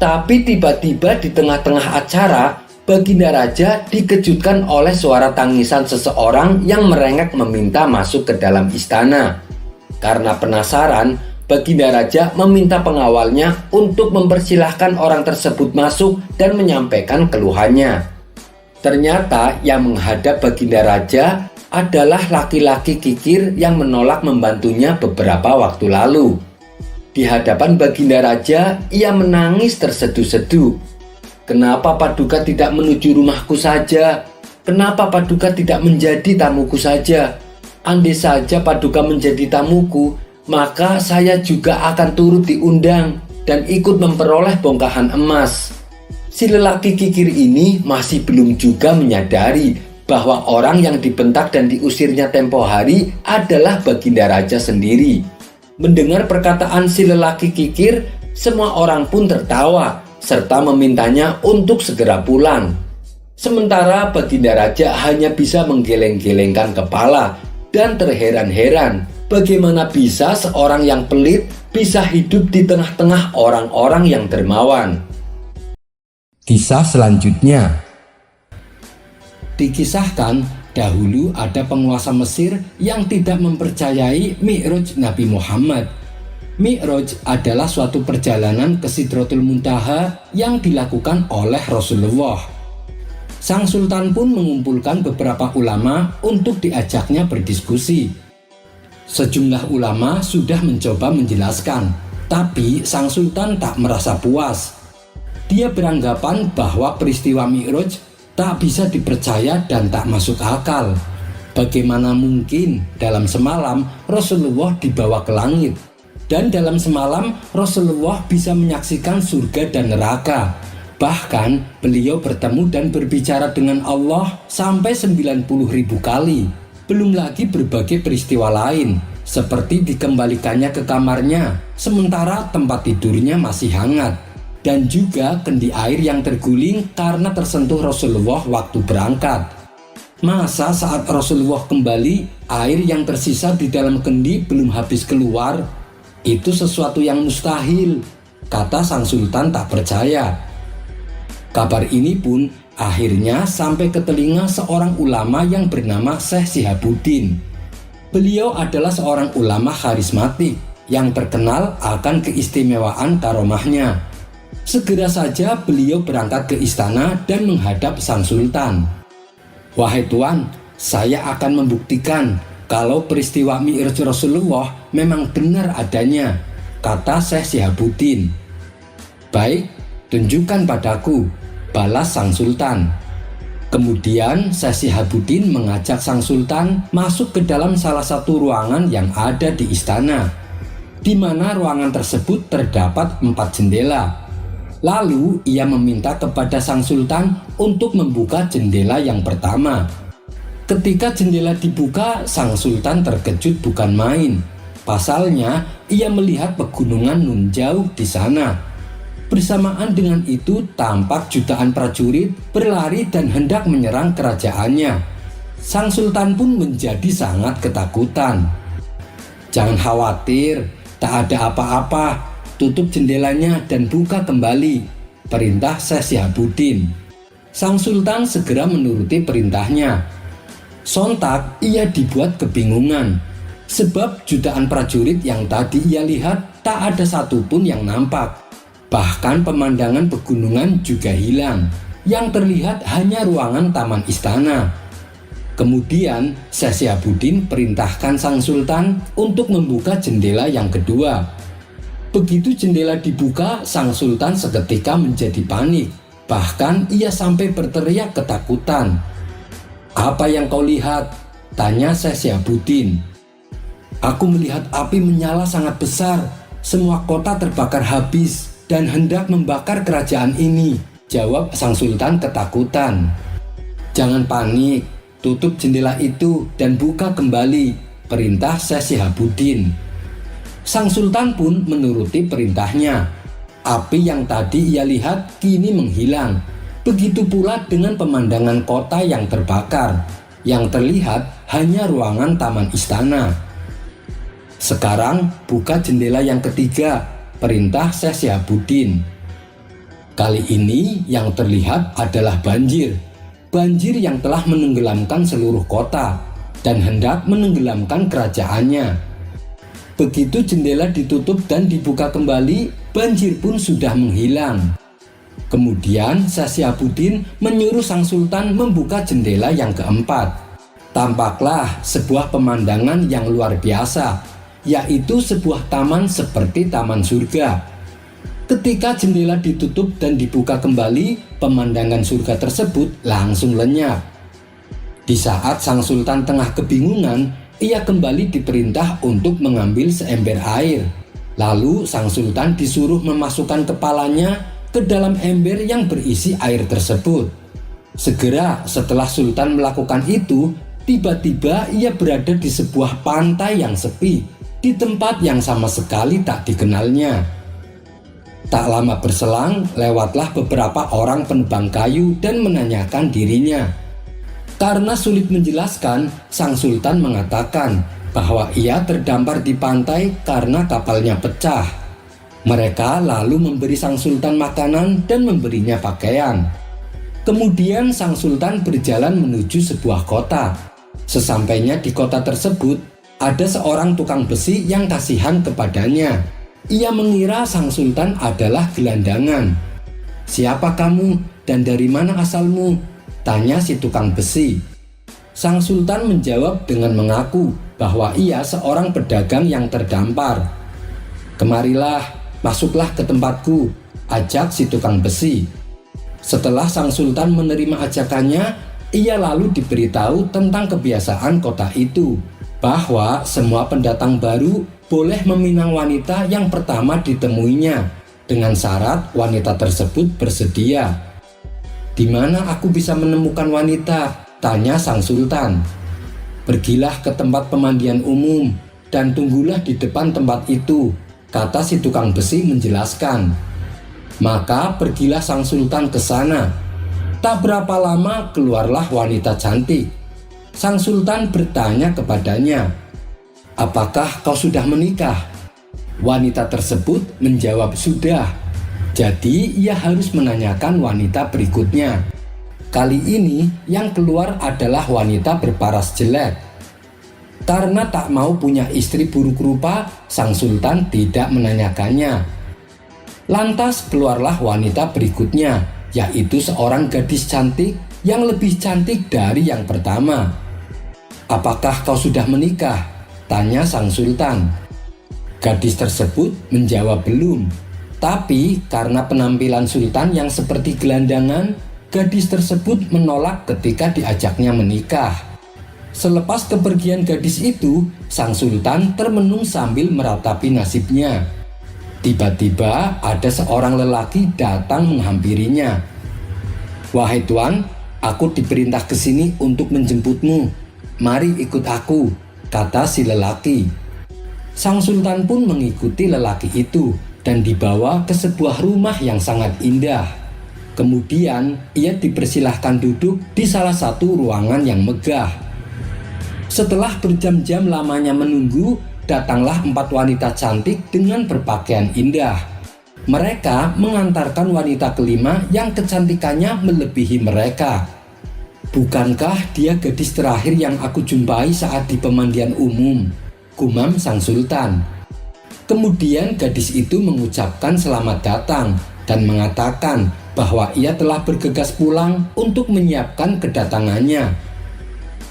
Tapi tiba-tiba di tengah-tengah acara, Baginda Raja dikejutkan oleh suara tangisan seseorang yang merengek meminta masuk ke dalam istana. Karena penasaran, Baginda Raja meminta pengawalnya untuk mempersilahkan orang tersebut masuk dan menyampaikan keluhannya. Ternyata yang menghadap Baginda Raja adalah laki-laki kikir yang menolak membantunya beberapa waktu lalu. Di hadapan Baginda Raja, ia menangis terseduh-seduh. Kenapa Paduka tidak menuju rumahku saja? Kenapa Paduka tidak menjadi tamuku saja? Andai saja Paduka menjadi tamuku, maka saya juga akan turut diundang dan ikut memperoleh bongkahan emas." Si lelaki kikir ini masih belum juga menyadari bahwa orang yang dibentak dan diusirnya tempo hari adalah Baginda Raja sendiri. Mendengar perkataan si lelaki kikir, semua orang pun tertawa serta memintanya untuk segera pulang. Sementara Baginda Raja hanya bisa menggeleng-gelengkan kepala dan terheran-heran bagaimana bisa seorang yang pelit bisa hidup di tengah-tengah orang-orang yang dermawan. Kisah selanjutnya. Dikisahkan, dahulu ada penguasa Mesir yang tidak mempercayai Mi'raj Nabi Muhammad. Mi'raj adalah suatu perjalanan ke Sidratul Muntaha yang dilakukan oleh Rasulullah. Sang Sultan pun mengumpulkan beberapa ulama untuk diajaknya berdiskusi. Sejumlah ulama sudah mencoba menjelaskan, tapi Sang Sultan tak merasa puas. Dia beranggapan bahwa peristiwa Mi'raj tak bisa dipercaya dan tak masuk akal. Bagaimana mungkin dalam semalam Rasulullah dibawa ke langit, dan dalam semalam Rasulullah bisa menyaksikan surga dan neraka. Bahkan beliau bertemu dan berbicara dengan Allah sampai 90.000 kali. Belum lagi berbagai peristiwa lain, seperti dikembalikannya ke kamarnya sementara tempat tidurnya masih hangat, dan juga kendi air yang terguling karena tersentuh Rasulullah waktu berangkat. Masa saat Rasulullah kembali, air yang tersisa di dalam kendi belum habis keluar? Itu sesuatu yang mustahil, kata Sang Sultan tak percaya. Kabar ini pun akhirnya sampai ke telinga seorang ulama yang bernama Syekh Syihabuddin. Beliau adalah seorang ulama karismatik yang terkenal akan keistimewaan karomahnya. Segera saja beliau berangkat ke istana dan menghadap Sang Sultan. "Wahai Tuan, saya akan membuktikan kalau peristiwa Mi'raj Rasulullah memang benar adanya," kata Syekh Syihabuddin. "Baik, tunjukkan padaku," balas Sang Sultan. Kemudian Syekh Syihabuddin mengajak Sang Sultan masuk ke dalam salah satu ruangan yang ada di istana, di mana ruangan tersebut terdapat 4 jendela. Lalu ia meminta kepada Sang Sultan untuk membuka jendela yang pertama. Ketika jendela dibuka, Sang Sultan terkejut bukan main. Pasalnya, ia melihat pegunungan nun jauh di sana. Bersamaan dengan itu, tampak jutaan prajurit berlari dan hendak menyerang kerajaannya. Sang Sultan pun menjadi sangat ketakutan. "Jangan khawatir, tak ada apa-apa. Tutup jendelanya dan buka kembali," perintah Syekh Syihabuddin. Sang Sultan segera menuruti perintahnya. Sontak ia dibuat kebingungan, sebab jutaan prajurit yang tadi ia lihat tak ada satupun yang nampak. Bahkan pemandangan pegunungan juga hilang. Yang terlihat hanya ruangan taman istana. Kemudian Syekh Syihabuddin perintahkan Sang Sultan untuk membuka jendela yang kedua. Begitu jendela dibuka, Sang Sultan seketika menjadi panik. Bahkan ia sampai berteriak ketakutan. "Apa yang kau lihat?" tanya Syekh Syihabuddin. "Aku melihat api menyala sangat besar. Semua kota terbakar habis dan hendak membakar kerajaan ini," jawab Sang Sultan ketakutan. "Jangan panik, tutup jendela itu dan buka kembali," perintah Syekh Syihabuddin. Sang Sultan pun menuruti perintahnya. Api yang tadi ia lihat kini menghilang. Begitu pula dengan pemandangan kota yang terbakar. Yang terlihat hanya ruangan taman istana. "Sekarang buka jendela yang ketiga," perintah Syekh Syihabuddin. Kali ini yang terlihat adalah banjir. Banjir yang telah menenggelamkan seluruh kota dan hendak menenggelamkan kerajaannya. Begitu jendela ditutup dan dibuka kembali, banjir pun sudah menghilang. Kemudian Syekh Syihabuddin menyuruh Sang Sultan membuka jendela yang keempat. Tampaklah sebuah pemandangan yang luar biasa, yaitu sebuah taman seperti taman surga. Ketika jendela ditutup dan dibuka kembali, pemandangan surga tersebut langsung lenyap. Di saat sang sultan tengah kebingungan, ia kembali diperintah untuk mengambil seember air. Lalu sang sultan disuruh memasukkan kepalanya ke dalam ember yang berisi air tersebut. Segera setelah sultan melakukan itu, tiba-tiba ia berada di sebuah pantai yang sepi, di tempat yang sama sekali tak dikenalnya. Tak lama berselang, lewatlah beberapa orang penebang kayu dan menanyakan dirinya. Karena sulit menjelaskan, sang sultan mengatakan bahwa ia terdampar di pantai karena kapalnya pecah. Mereka lalu memberi sang sultan makanan dan memberinya pakaian. Kemudian sang sultan berjalan menuju sebuah kota. Sesampainya di kota tersebut, ada seorang tukang besi yang kasihan kepadanya. Ia mengira sang sultan adalah gelandangan. "Siapa kamu dan dari mana asalmu?" tanya si tukang besi. Sang sultan menjawab dengan mengaku bahwa ia seorang pedagang yang terdampar. "Kemarilah, masuklah ke tempatku," ajak si tukang besi. Setelah sang sultan menerima ajakannya, ia lalu diberitahu tentang kebiasaan kota itu, bahwa semua pendatang baru boleh meminang wanita yang pertama ditemuinya, dengan syarat wanita tersebut bersedia. "Di mana aku bisa menemukan wanita?" tanya sang sultan. "Pergilah ke tempat pemandian umum dan tunggulah di depan tempat itu," kata si tukang besi menjelaskan. Maka pergilah sang sultan ke sana. Tak berapa lama keluarlah wanita cantik. Sang sultan bertanya kepadanya, "Apakah kau sudah menikah?" Wanita tersebut menjawab sudah. Jadi ia harus menanyakan wanita berikutnya. Kali ini yang keluar adalah wanita berparas jelek. Karena tak mau punya istri buruk rupa, sang sultan tidak menanyakannya. Lantas keluarlah wanita berikutnya, yaitu seorang gadis cantik yang lebih cantik dari yang pertama. "Apakah kau sudah menikah?" tanya sang sultan. Gadis tersebut menjawab belum. Tapi karena penampilan sultan yang seperti gelandangan, gadis tersebut menolak ketika diajaknya menikah. Selepas kepergian gadis itu, sang sultan termenung sambil meratapi nasibnya. Tiba-tiba ada seorang lelaki datang menghampirinya. "Wahai tuan, aku diperintah ke sini untuk menjemputmu. Mari ikut aku," kata si lelaki. Sang sultan pun mengikuti lelaki itu dan dibawa ke sebuah rumah yang sangat indah. Kemudian ia dipersilahkan duduk di salah satu ruangan yang megah. Setelah berjam-jam lamanya menunggu, datanglah 4 wanita cantik dengan berpakaian indah. Mereka mengantarkan wanita kelima yang kecantikannya melebihi mereka. "Bukankah dia gadis terakhir yang aku jumpai saat di pemandian umum?" gumam sang sultan. Kemudian gadis itu mengucapkan selamat datang dan mengatakan bahwa ia telah bergegas pulang untuk menyiapkan kedatangannya.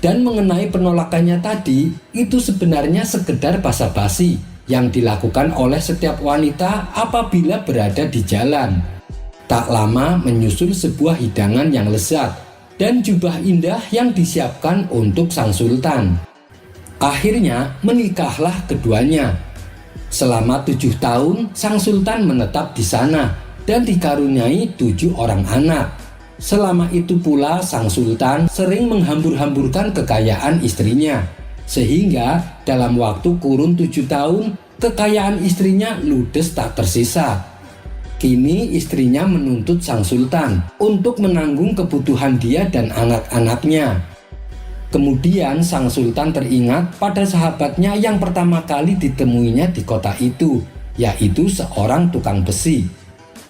Dan mengenai penolakannya tadi, itu sebenarnya sekedar basa-basi yang dilakukan oleh setiap wanita apabila berada di jalan. Tak lama menyusul sebuah hidangan yang lezat dan jubah indah yang disiapkan untuk sang sultan. Akhirnya menikahlah keduanya. Selama 7 tahun, sang sultan menetap di sana dan dikaruniai 7 orang anak. Selama itu pula sang sultan sering menghambur-hamburkan kekayaan istrinya, sehingga dalam waktu kurun 7 tahun, kekayaan istrinya ludes tak tersisa. Kini istrinya menuntut sang sultan untuk menanggung kebutuhan dia dan anak-anaknya. Kemudian sang sultan teringat pada sahabatnya yang pertama kali ditemuinya di kota itu, yaitu seorang tukang besi.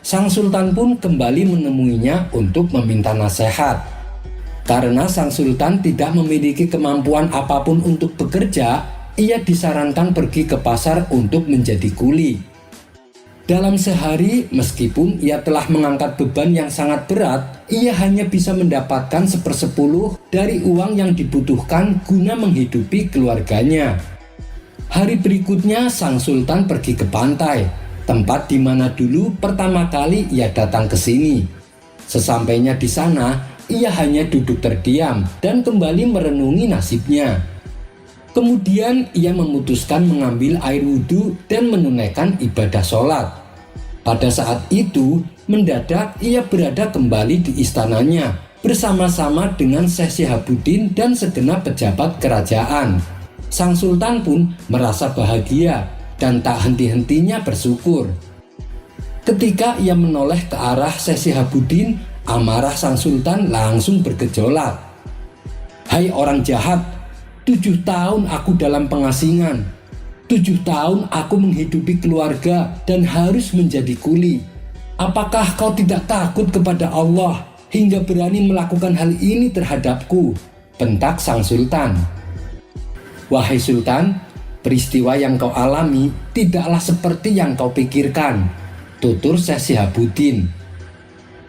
Sang sultan pun kembali menemuinya untuk meminta nasihat. Karena sang sultan tidak memiliki kemampuan apapun untuk bekerja, ia disarankan pergi ke pasar untuk menjadi kuli. Dalam sehari, meskipun ia telah mengangkat beban yang sangat berat, ia hanya bisa mendapatkan 1/10 dari uang yang dibutuhkan guna menghidupi keluarganya. Hari berikutnya, sang sultan pergi ke pantai. tempat di mana dulu pertama kali ia datang ke sini. Sesampainya di sana, ia hanya duduk terdiam dan kembali merenungi nasibnya. Kemudian ia memutuskan mengambil air wudhu dan menunaikan ibadah sholat. Pada saat itu, mendadak ia berada kembali di istananya bersama-sama dengan Syekh Syihabuddin dan segenap pejabat kerajaan. Sang Sultan pun merasa bahagia dan tak henti-hentinya bersyukur. Ketika ia menoleh ke arah Syekh Syihabuddin, amarah Sang Sultan langsung bergejolak. "Hai orang jahat, 7 tahun aku dalam pengasingan. 7 tahun aku menghidupi keluarga dan harus menjadi kuli. Apakah kau tidak takut kepada Allah hingga berani melakukan hal ini terhadapku?" bentak Sang Sultan. "Wahai Sultan, peristiwa yang kau alami tidaklah seperti yang kau pikirkan," tutur Syekh Syihabuddin.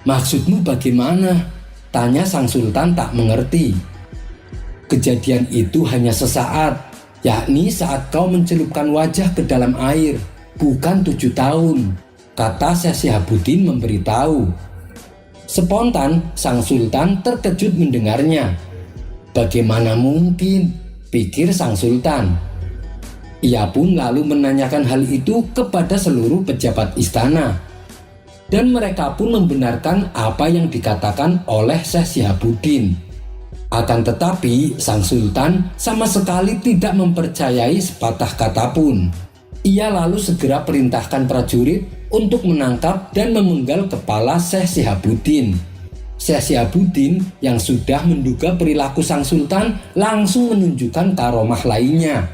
"Maksudmu bagaimana?" tanya Sang Sultan tak mengerti. "Kejadian itu hanya sesaat, yakni saat kau mencelupkan wajah ke dalam air, bukan 7 tahun, kata Syekh Syihabuddin memberitahu. Spontan Sang Sultan terkejut mendengarnya. "Bagaimana mungkin?" pikir Sang Sultan. Ia pun lalu menanyakan hal itu kepada seluruh pejabat istana, dan mereka pun membenarkan apa yang dikatakan oleh Syekh Syihabuddin. Akan tetapi Sang Sultan sama sekali tidak mempercayai sepatah kata pun. Ia lalu segera perintahkan prajurit untuk menangkap dan memenggal kepala Syekh Syihabuddin. Syekh Syihabuddin yang sudah menduga perilaku Sang Sultan langsung menunjukkan karomah lainnya.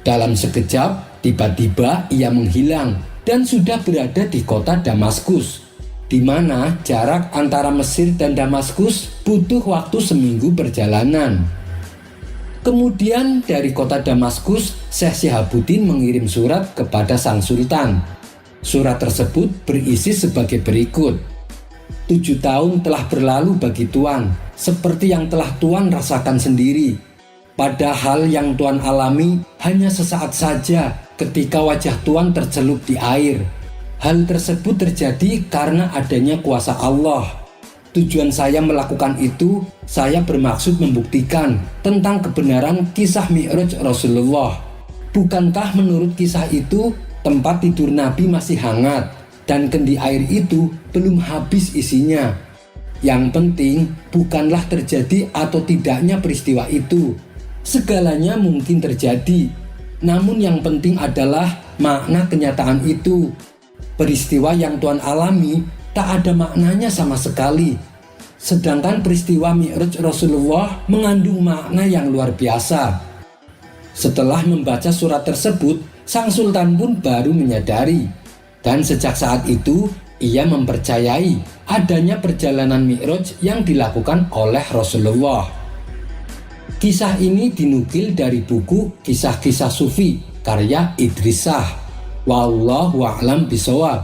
Dalam sekejap, tiba-tiba ia menghilang dan sudah berada di kota Damaskus, di mana jarak antara Mesir dan Damaskus butuh waktu seminggu perjalanan. Kemudian dari kota Damaskus, Syekh Syihabuddin mengirim surat kepada Sang Sultan. Surat tersebut berisi sebagai berikut. 7 tahun telah berlalu bagi Tuan, seperti yang telah Tuan rasakan sendiri. Padahal yang Tuan alami hanya sesaat saja ketika wajah Tuan tercelup di air. Hal tersebut terjadi karena adanya kuasa Allah. Tujuan saya melakukan itu, saya bermaksud membuktikan tentang kebenaran kisah Mi'raj Rasulullah. Bukankah menurut kisah itu, tempat tidur Nabi masih hangat dan kendi air itu belum habis isinya? Yang penting bukanlah terjadi atau tidaknya peristiwa itu. Segalanya mungkin terjadi, namun yang penting adalah makna kenyataan itu. Peristiwa yang Tuan alami tak ada maknanya sama sekali. Sedangkan peristiwa Mi'raj Rasulullah mengandung makna yang luar biasa. Setelah membaca surat tersebut, Sang Sultan pun baru menyadari. Dan sejak saat itu, ia mempercayai adanya perjalanan Mi'raj yang dilakukan oleh Rasulullah. Kisah ini dinukil dari buku Kisah-Kisah Sufi karya Idris Shah. Wallahu a'lam bishawab.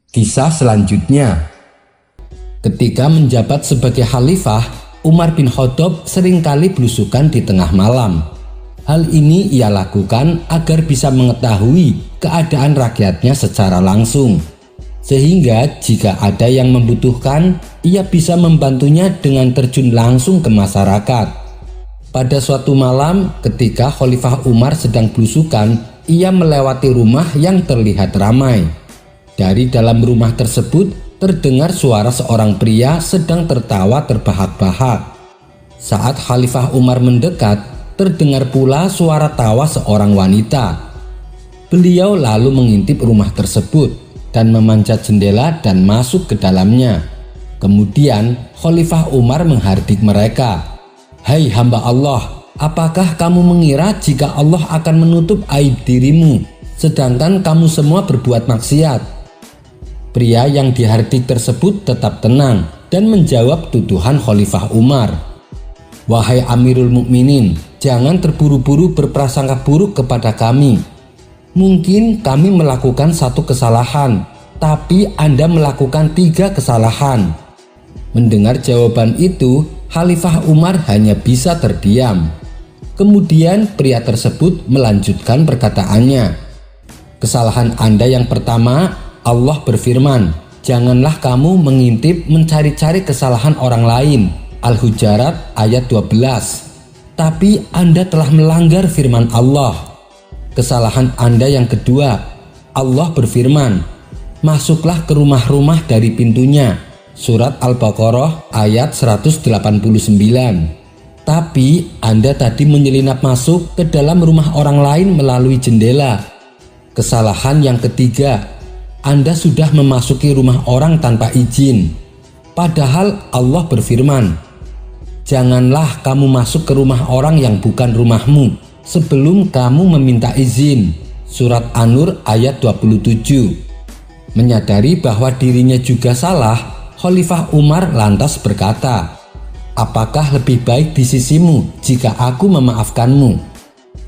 Kisah selanjutnya. Ketika menjabat sebagai khalifah, Umar bin Khattab seringkali belusukan di tengah malam. Hal ini ia lakukan agar bisa mengetahui keadaan rakyatnya secara langsung, sehingga jika ada yang membutuhkan, ia bisa membantunya dengan terjun langsung ke masyarakat. Pada suatu malam, ketika Khalifah Umar sedang belusukan, ia melewati rumah yang terlihat ramai. Dari dalam rumah tersebut terdengar suara seorang pria sedang tertawa terbahak-bahak. Saat Khalifah Umar mendekat, terdengar pula suara tawa seorang wanita. Beliau lalu mengintip rumah tersebut dan memanjat jendela dan masuk ke dalamnya. Kemudian Khalifah Umar menghardik mereka. "Hai hamba Allah, apakah kamu mengira jika Allah akan menutup aib dirimu, sedangkan kamu semua berbuat maksiat?" Pria yang dihardik tersebut tetap tenang dan menjawab tuduhan Khalifah Umar. "Wahai Amirul Mukminin, jangan terburu-buru berprasangka buruk kepada kami. Mungkin kami melakukan satu kesalahan, tapi Anda melakukan 3 kesalahan." Mendengar jawaban itu, Khalifah Umar hanya bisa terdiam. Kemudian pria tersebut melanjutkan perkataannya. Kesalahan Anda yang pertama, Allah berfirman, "Janganlah kamu mengintip mencari-cari kesalahan orang lain." Al-Hujurat ayat 12. Tapi Anda telah melanggar firman Allah. Kesalahan Anda yang kedua, Allah berfirman, "Masuklah ke rumah-rumah dari pintunya." Surat Al-Baqarah ayat 189. Tapi Anda tadi menyelinap masuk ke dalam rumah orang lain melalui jendela. Kesalahan yang ketiga, Anda sudah memasuki rumah orang tanpa izin. Padahal Allah berfirman, "Janganlah kamu masuk ke rumah orang yang bukan rumahmu sebelum kamu meminta izin." Surat An-Nur ayat 27. Menyadari bahwa dirinya juga salah, Khalifah Umar lantas berkata, "Apakah lebih baik di sisimu jika aku memaafkanmu?"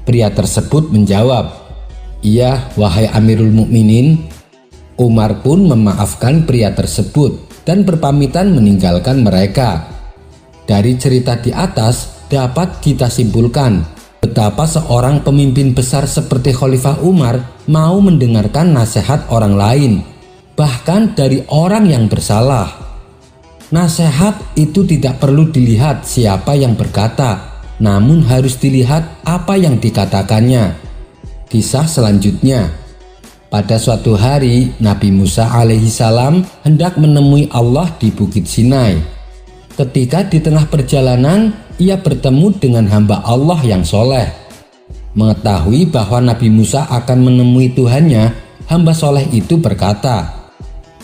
Pria tersebut menjawab, "Iya, wahai Amirul Mukminin." Umar pun memaafkan pria tersebut dan berpamitan meninggalkan mereka. Dari cerita di atas dapat kita simpulkan betapa seorang pemimpin besar seperti Khalifah Umar mau mendengarkan nasihat orang lain, bahkan dari orang yang bersalah. Nasihat itu tidak perlu dilihat siapa yang berkata, namun harus dilihat apa yang dikatakannya. Kisah selanjutnya, pada suatu hari Nabi Musa alaihissalam hendak menemui Allah di Bukit Sinai. Ketika di tengah perjalanan, ia bertemu dengan hamba Allah yang soleh. Mengetahui bahwa Nabi Musa akan menemui Tuhannya, hamba soleh itu berkata,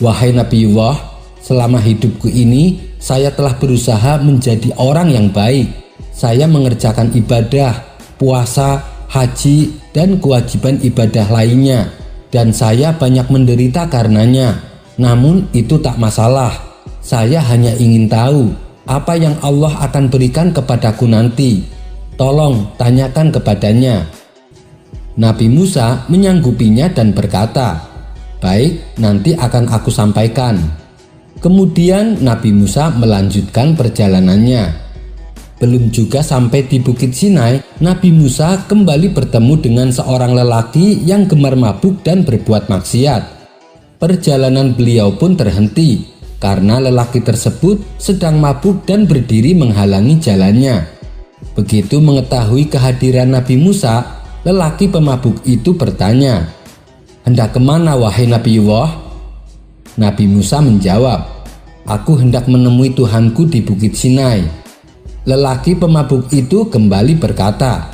"Wahai Nabiullah, selama hidupku ini, saya telah berusaha menjadi orang yang baik. Saya mengerjakan ibadah, puasa, haji, dan kewajiban ibadah lainnya. Dan saya banyak menderita karenanya. Namun itu tak masalah. Saya hanya ingin tahu apa yang Allah akan berikan kepadaku nanti. Tolong tanyakan kepadanya." Nabi Musa menyanggupinya dan berkata, "Baik, nanti akan aku sampaikan." Kemudian Nabi Musa melanjutkan perjalanannya. Belum juga sampai di Bukit Sinai, Nabi Musa kembali bertemu dengan seorang lelaki yang gemar mabuk dan berbuat maksiat. Perjalanan beliau pun terhenti karena lelaki tersebut sedang mabuk dan berdiri menghalangi jalannya. Begitu mengetahui kehadiran Nabi Musa, lelaki pemabuk itu bertanya, "Hendak kemana wahai Nabiullah?" Nabi Musa menjawab, "Aku hendak menemui Tuhanku di Bukit Sinai." Lelaki pemabuk itu kembali berkata,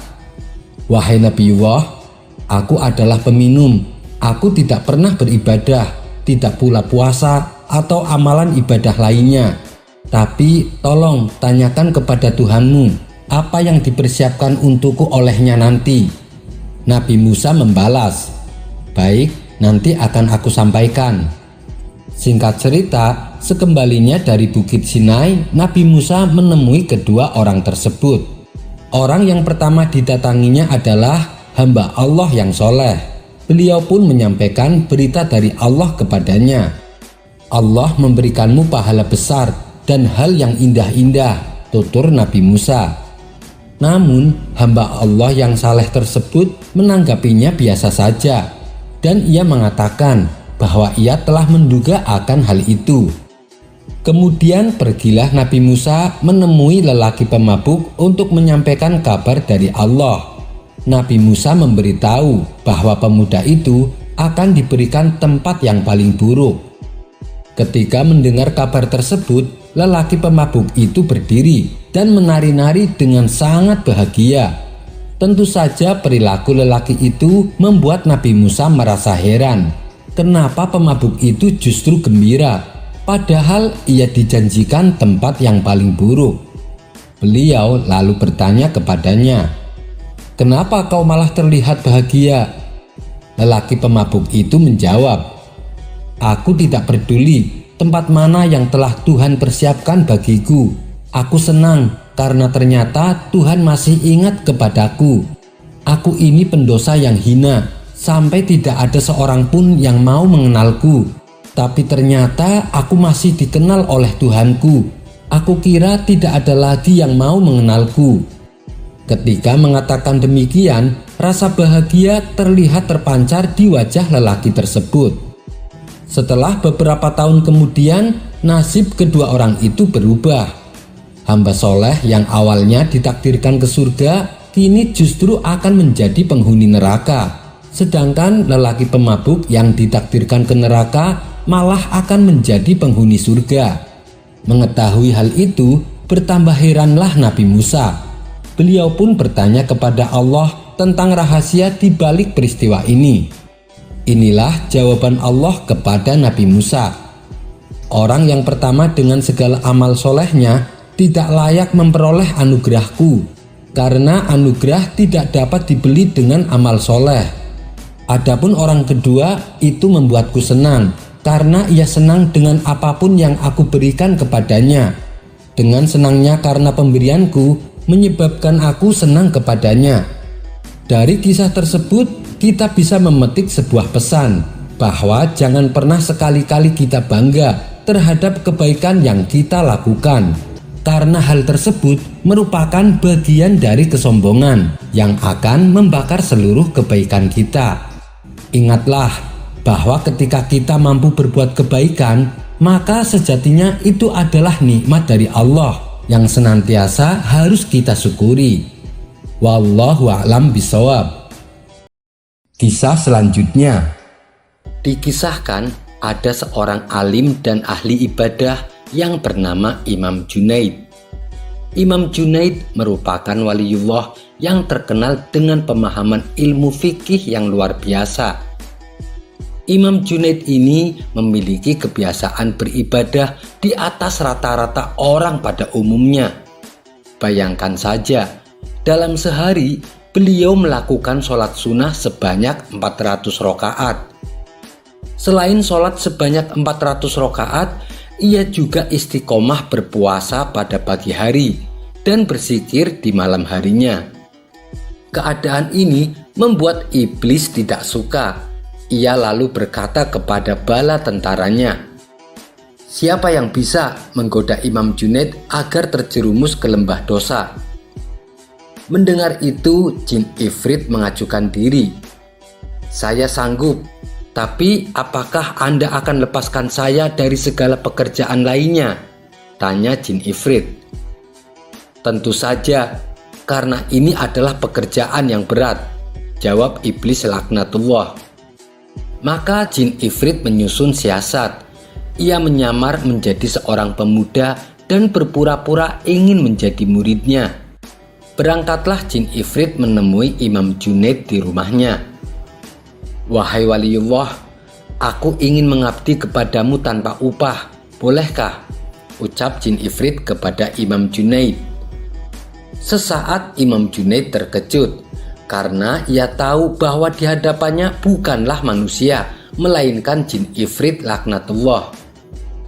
"Wahai Nabiullah, aku adalah peminum. Aku tidak pernah beribadah, tidak pula puasa atau amalan ibadah lainnya. Tapi tolong tanyakan kepada Tuhanmu apa yang dipersiapkan untukku olehnya nanti." Nabi Musa membalas, "Baik, nanti akan aku sampaikan." Singkat cerita, sekembalinya dari Bukit Sinai, Nabi Musa menemui kedua orang tersebut. Orang yang pertama didatanginya adalah hamba Allah yang soleh. Beliau pun menyampaikan berita dari Allah kepadanya. "Allah memberikanmu pahala besar dan hal yang indah-indah," tutur Nabi Musa. Namun hamba Allah yang saleh tersebut menanggapinya biasa saja, dan ia mengatakan bahwa ia telah menduga akan hal itu. Kemudian pergilah Nabi Musa menemui lelaki pemabuk untuk menyampaikan kabar dari Allah. Nabi Musa memberitahu bahwa pemuda itu akan diberikan tempat yang paling buruk. Ketika mendengar kabar tersebut, lelaki pemabuk itu berdiri dan menari-nari dengan sangat bahagia. Tentu saja perilaku lelaki itu membuat Nabi Musa merasa heran. Kenapa pemabuk itu justru gembira, padahal ia dijanjikan tempat yang paling buruk? Beliau lalu bertanya kepadanya, "Kenapa kau malah terlihat bahagia?" Lelaki pemabuk itu menjawab, "Aku tidak peduli tempat mana yang telah Tuhan persiapkan bagiku. Aku senang karena ternyata Tuhan masih ingat kepadaku. Aku ini pendosa yang hina, sampai tidak ada seorang pun yang mau mengenalku. Tapi ternyata aku masih dikenal oleh Tuhanku. Aku kira tidak ada lagi yang mau mengenalku." Ketika mengatakan demikian, rasa bahagia terlihat terpancar di wajah lelaki tersebut. Setelah beberapa tahun kemudian, nasib kedua orang itu berubah. Hamba soleh yang awalnya ditakdirkan ke surga, kini justru akan menjadi penghuni neraka. Sedangkan lelaki pemabuk yang ditakdirkan ke neraka malah akan menjadi penghuni surga. Mengetahui hal itu, bertambah heranlah Nabi Musa. Beliau pun bertanya kepada Allah tentang rahasia di balik peristiwa ini. Inilah jawaban Allah kepada Nabi Musa. Orang yang pertama dengan segala amal solehnya tidak layak memperoleh anugerahku, karena anugerah tidak dapat dibeli dengan amal soleh. Adapun orang kedua itu membuatku senang, karena ia senang dengan apapun yang aku berikan kepadanya. Dengan senangnya karena pemberianku, menyebabkan aku senang kepadanya. Dari kisah tersebut, kita bisa memetik sebuah pesan, bahwa jangan pernah sekali-kali kita bangga terhadap kebaikan yang kita lakukan, karena hal tersebut merupakan bagian dari kesombongan yang akan membakar seluruh kebaikan kita. Ingatlah bahwa ketika kita mampu berbuat kebaikan, maka sejatinya itu adalah nikmat dari Allah yang senantiasa harus kita syukuri. Wallahu a'lam bishawab. Kisah selanjutnya. Dikisahkan ada seorang alim dan ahli ibadah yang bernama Imam Junaid. Imam Junaid merupakan waliullah yang terkenal dengan pemahaman ilmu fikih yang luar biasa. Imam Junaid ini memiliki kebiasaan beribadah di atas rata-rata orang pada umumnya. Bayangkan saja, dalam sehari beliau melakukan sholat sunnah sebanyak 400 rakaat. Selain sholat sebanyak 400 rakaat, ia juga istiqomah berpuasa pada pagi hari dan berzikir di malam harinya. Keadaan ini membuat iblis tidak suka. Ia lalu berkata kepada bala tentaranya, "Siapa yang bisa menggoda Imam Junaid agar terjerumus ke lembah dosa?" Mendengar itu, jin ifrit mengajukan diri. "Saya sanggup, tapi apakah Anda akan lepaskan saya dari segala pekerjaan lainnya?" tanya jin ifrit. "Tentu saja, karena ini adalah pekerjaan yang berat," jawab iblis laknatullah. Maka jin ifrit menyusun siasat. Ia menyamar menjadi seorang pemuda dan berpura-pura ingin menjadi muridnya. Berangkatlah jin ifrit menemui Imam Junaid di rumahnya. "Wahai waliullah, aku ingin mengabdi kepadamu tanpa upah, bolehkah?" ucap jin ifrit kepada Imam Junaid. Sesaat Imam Junaid terkejut, karena ia tahu bahwa di hadapannya bukanlah manusia, melainkan jin ifrit laknatullah.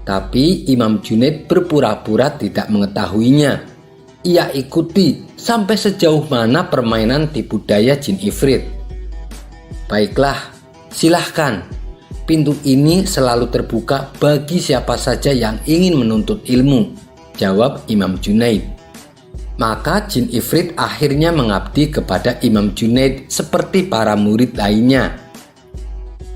Tapi Imam Junaid berpura-pura tidak mengetahuinya. Ia ikuti sampai sejauh mana permainan tipu daya jin ifrit. "Baiklah, silahkan. Pintu ini selalu terbuka bagi siapa saja yang ingin menuntut ilmu," jawab Imam Junaid. Maka jin ifrit akhirnya mengabdi kepada Imam Junaid seperti para murid lainnya.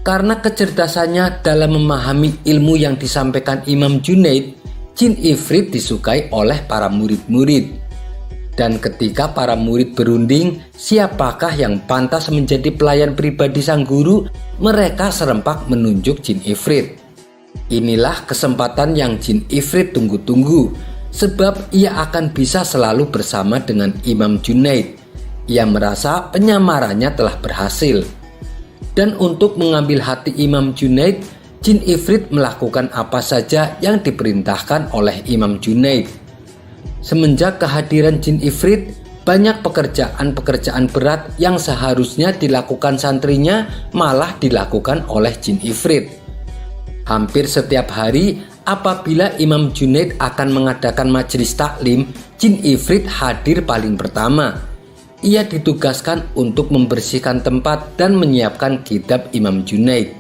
Karena kecerdasannya dalam memahami ilmu yang disampaikan Imam Junaid, jin ifrit disukai oleh para murid-murid. Dan ketika para murid berunding siapakah yang pantas menjadi pelayan pribadi sang guru, mereka serempak menunjuk jin ifrit. Inilah kesempatan yang jin ifrit tunggu-tunggu, sebab ia akan bisa selalu bersama dengan Imam Junaid. Ia merasa penyamarannya telah berhasil. Dan untuk mengambil hati Imam Junaid, jin ifrit melakukan apa saja yang diperintahkan oleh Imam Junaid. Semenjak kehadiran jin ifrit, banyak pekerjaan-pekerjaan berat yang seharusnya dilakukan santrinya malah dilakukan oleh jin ifrit. Hampir setiap hari apabila Imam Junaid akan mengadakan majelis taklim, jin ifrit hadir paling pertama. Ia ditugaskan untuk membersihkan tempat dan menyiapkan kitab Imam Junaid.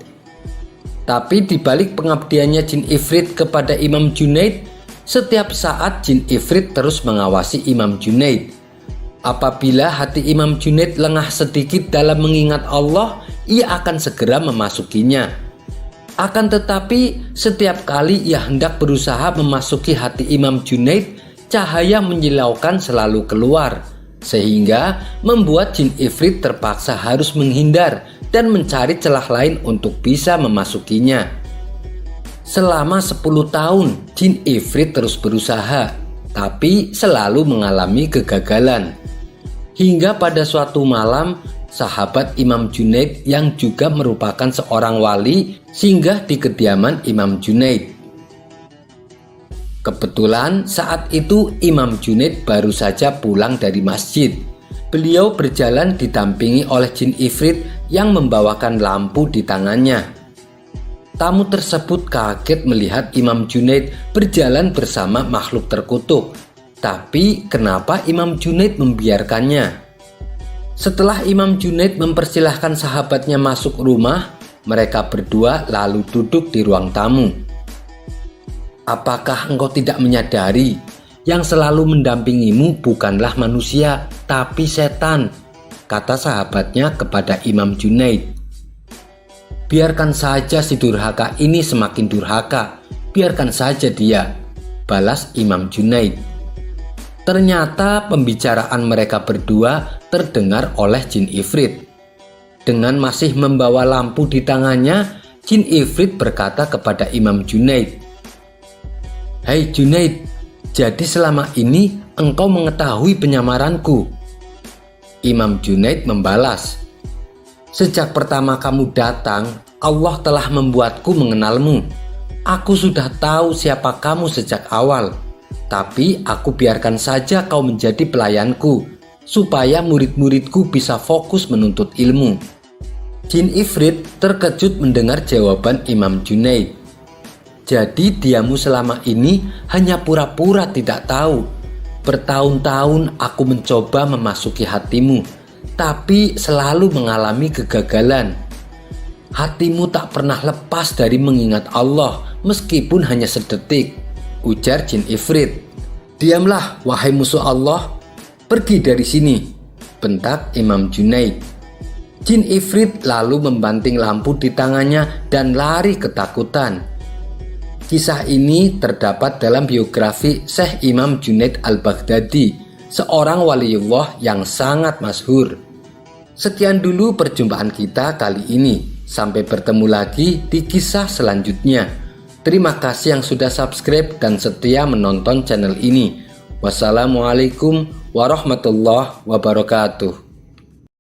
Tapi di balik pengabdiannya jin ifrit kepada Imam Junaid, setiap saat jin ifrit terus mengawasi Imam Junaid. Apabila hati Imam Junaid lengah sedikit dalam mengingat Allah, ia akan segera memasukinya. Akan tetapi, setiap kali ia hendak berusaha memasuki hati Imam Junaid, cahaya menyilaukan selalu keluar, sehingga membuat jin ifrit terpaksa harus menghindar dan mencari celah lain untuk bisa memasukinya. Selama 10 tahun, jin ifrit terus berusaha, tapi selalu mengalami kegagalan. Hingga pada suatu malam, sahabat Imam Junaid yang juga merupakan seorang wali singgah di kediaman Imam Junaid. Kebetulan saat itu Imam Junaid baru saja pulang dari masjid. Beliau berjalan didampingi oleh jin ifrit yang membawakan lampu di tangannya. Tamu tersebut kaget melihat Imam Junaid berjalan bersama makhluk terkutuk. Tapi kenapa Imam Junaid membiarkannya? Setelah Imam Junaid mempersilahkan sahabatnya masuk rumah, mereka berdua lalu duduk di ruang tamu. "Apakah engkau tidak menyadari yang selalu mendampingimu bukanlah manusia, tapi setan?" kata sahabatnya kepada Imam Junaid. "Biarkan saja si durhaka ini semakin durhaka, biarkan saja dia," balas Imam Junaid. Ternyata pembicaraan mereka berdua terdengar oleh jin ifrit. Dengan masih membawa lampu di tangannya, jin ifrit berkata kepada Imam Junaid, "Hai Junaid, jadi selama ini engkau mengetahui penyamaranku?" Imam Junaid membalas, "Sejak pertama kamu datang, Allah telah membuatku mengenalmu. Aku sudah tahu siapa kamu sejak awal. Tapi aku biarkan saja kau menjadi pelayanku, supaya murid-muridku bisa fokus menuntut ilmu." Jin ifrit terkejut mendengar jawaban Imam Junaid. "Jadi diamu selama ini hanya pura-pura tidak tahu. Bertahun-tahun aku mencoba memasuki hatimu, tapi selalu mengalami kegagalan. Hatimu tak pernah lepas dari mengingat Allah meskipun hanya sedetik," ujar jin ifrit. "Diamlah wahai musuh Allah, pergi dari sini," bentak Imam Junaid. Jin ifrit lalu membanting lampu di tangannya dan lari ketakutan. Kisah ini terdapat dalam biografi Syekh Imam Junaid al-Baghdadi, seorang waliullah yang sangat masyhur. Sekian dulu perjumpaan kita kali ini. Sampai bertemu lagi di kisah selanjutnya. Terima kasih yang sudah subscribe dan setia menonton channel ini. Wassalamualaikum warahmatullahi wabarakatuh.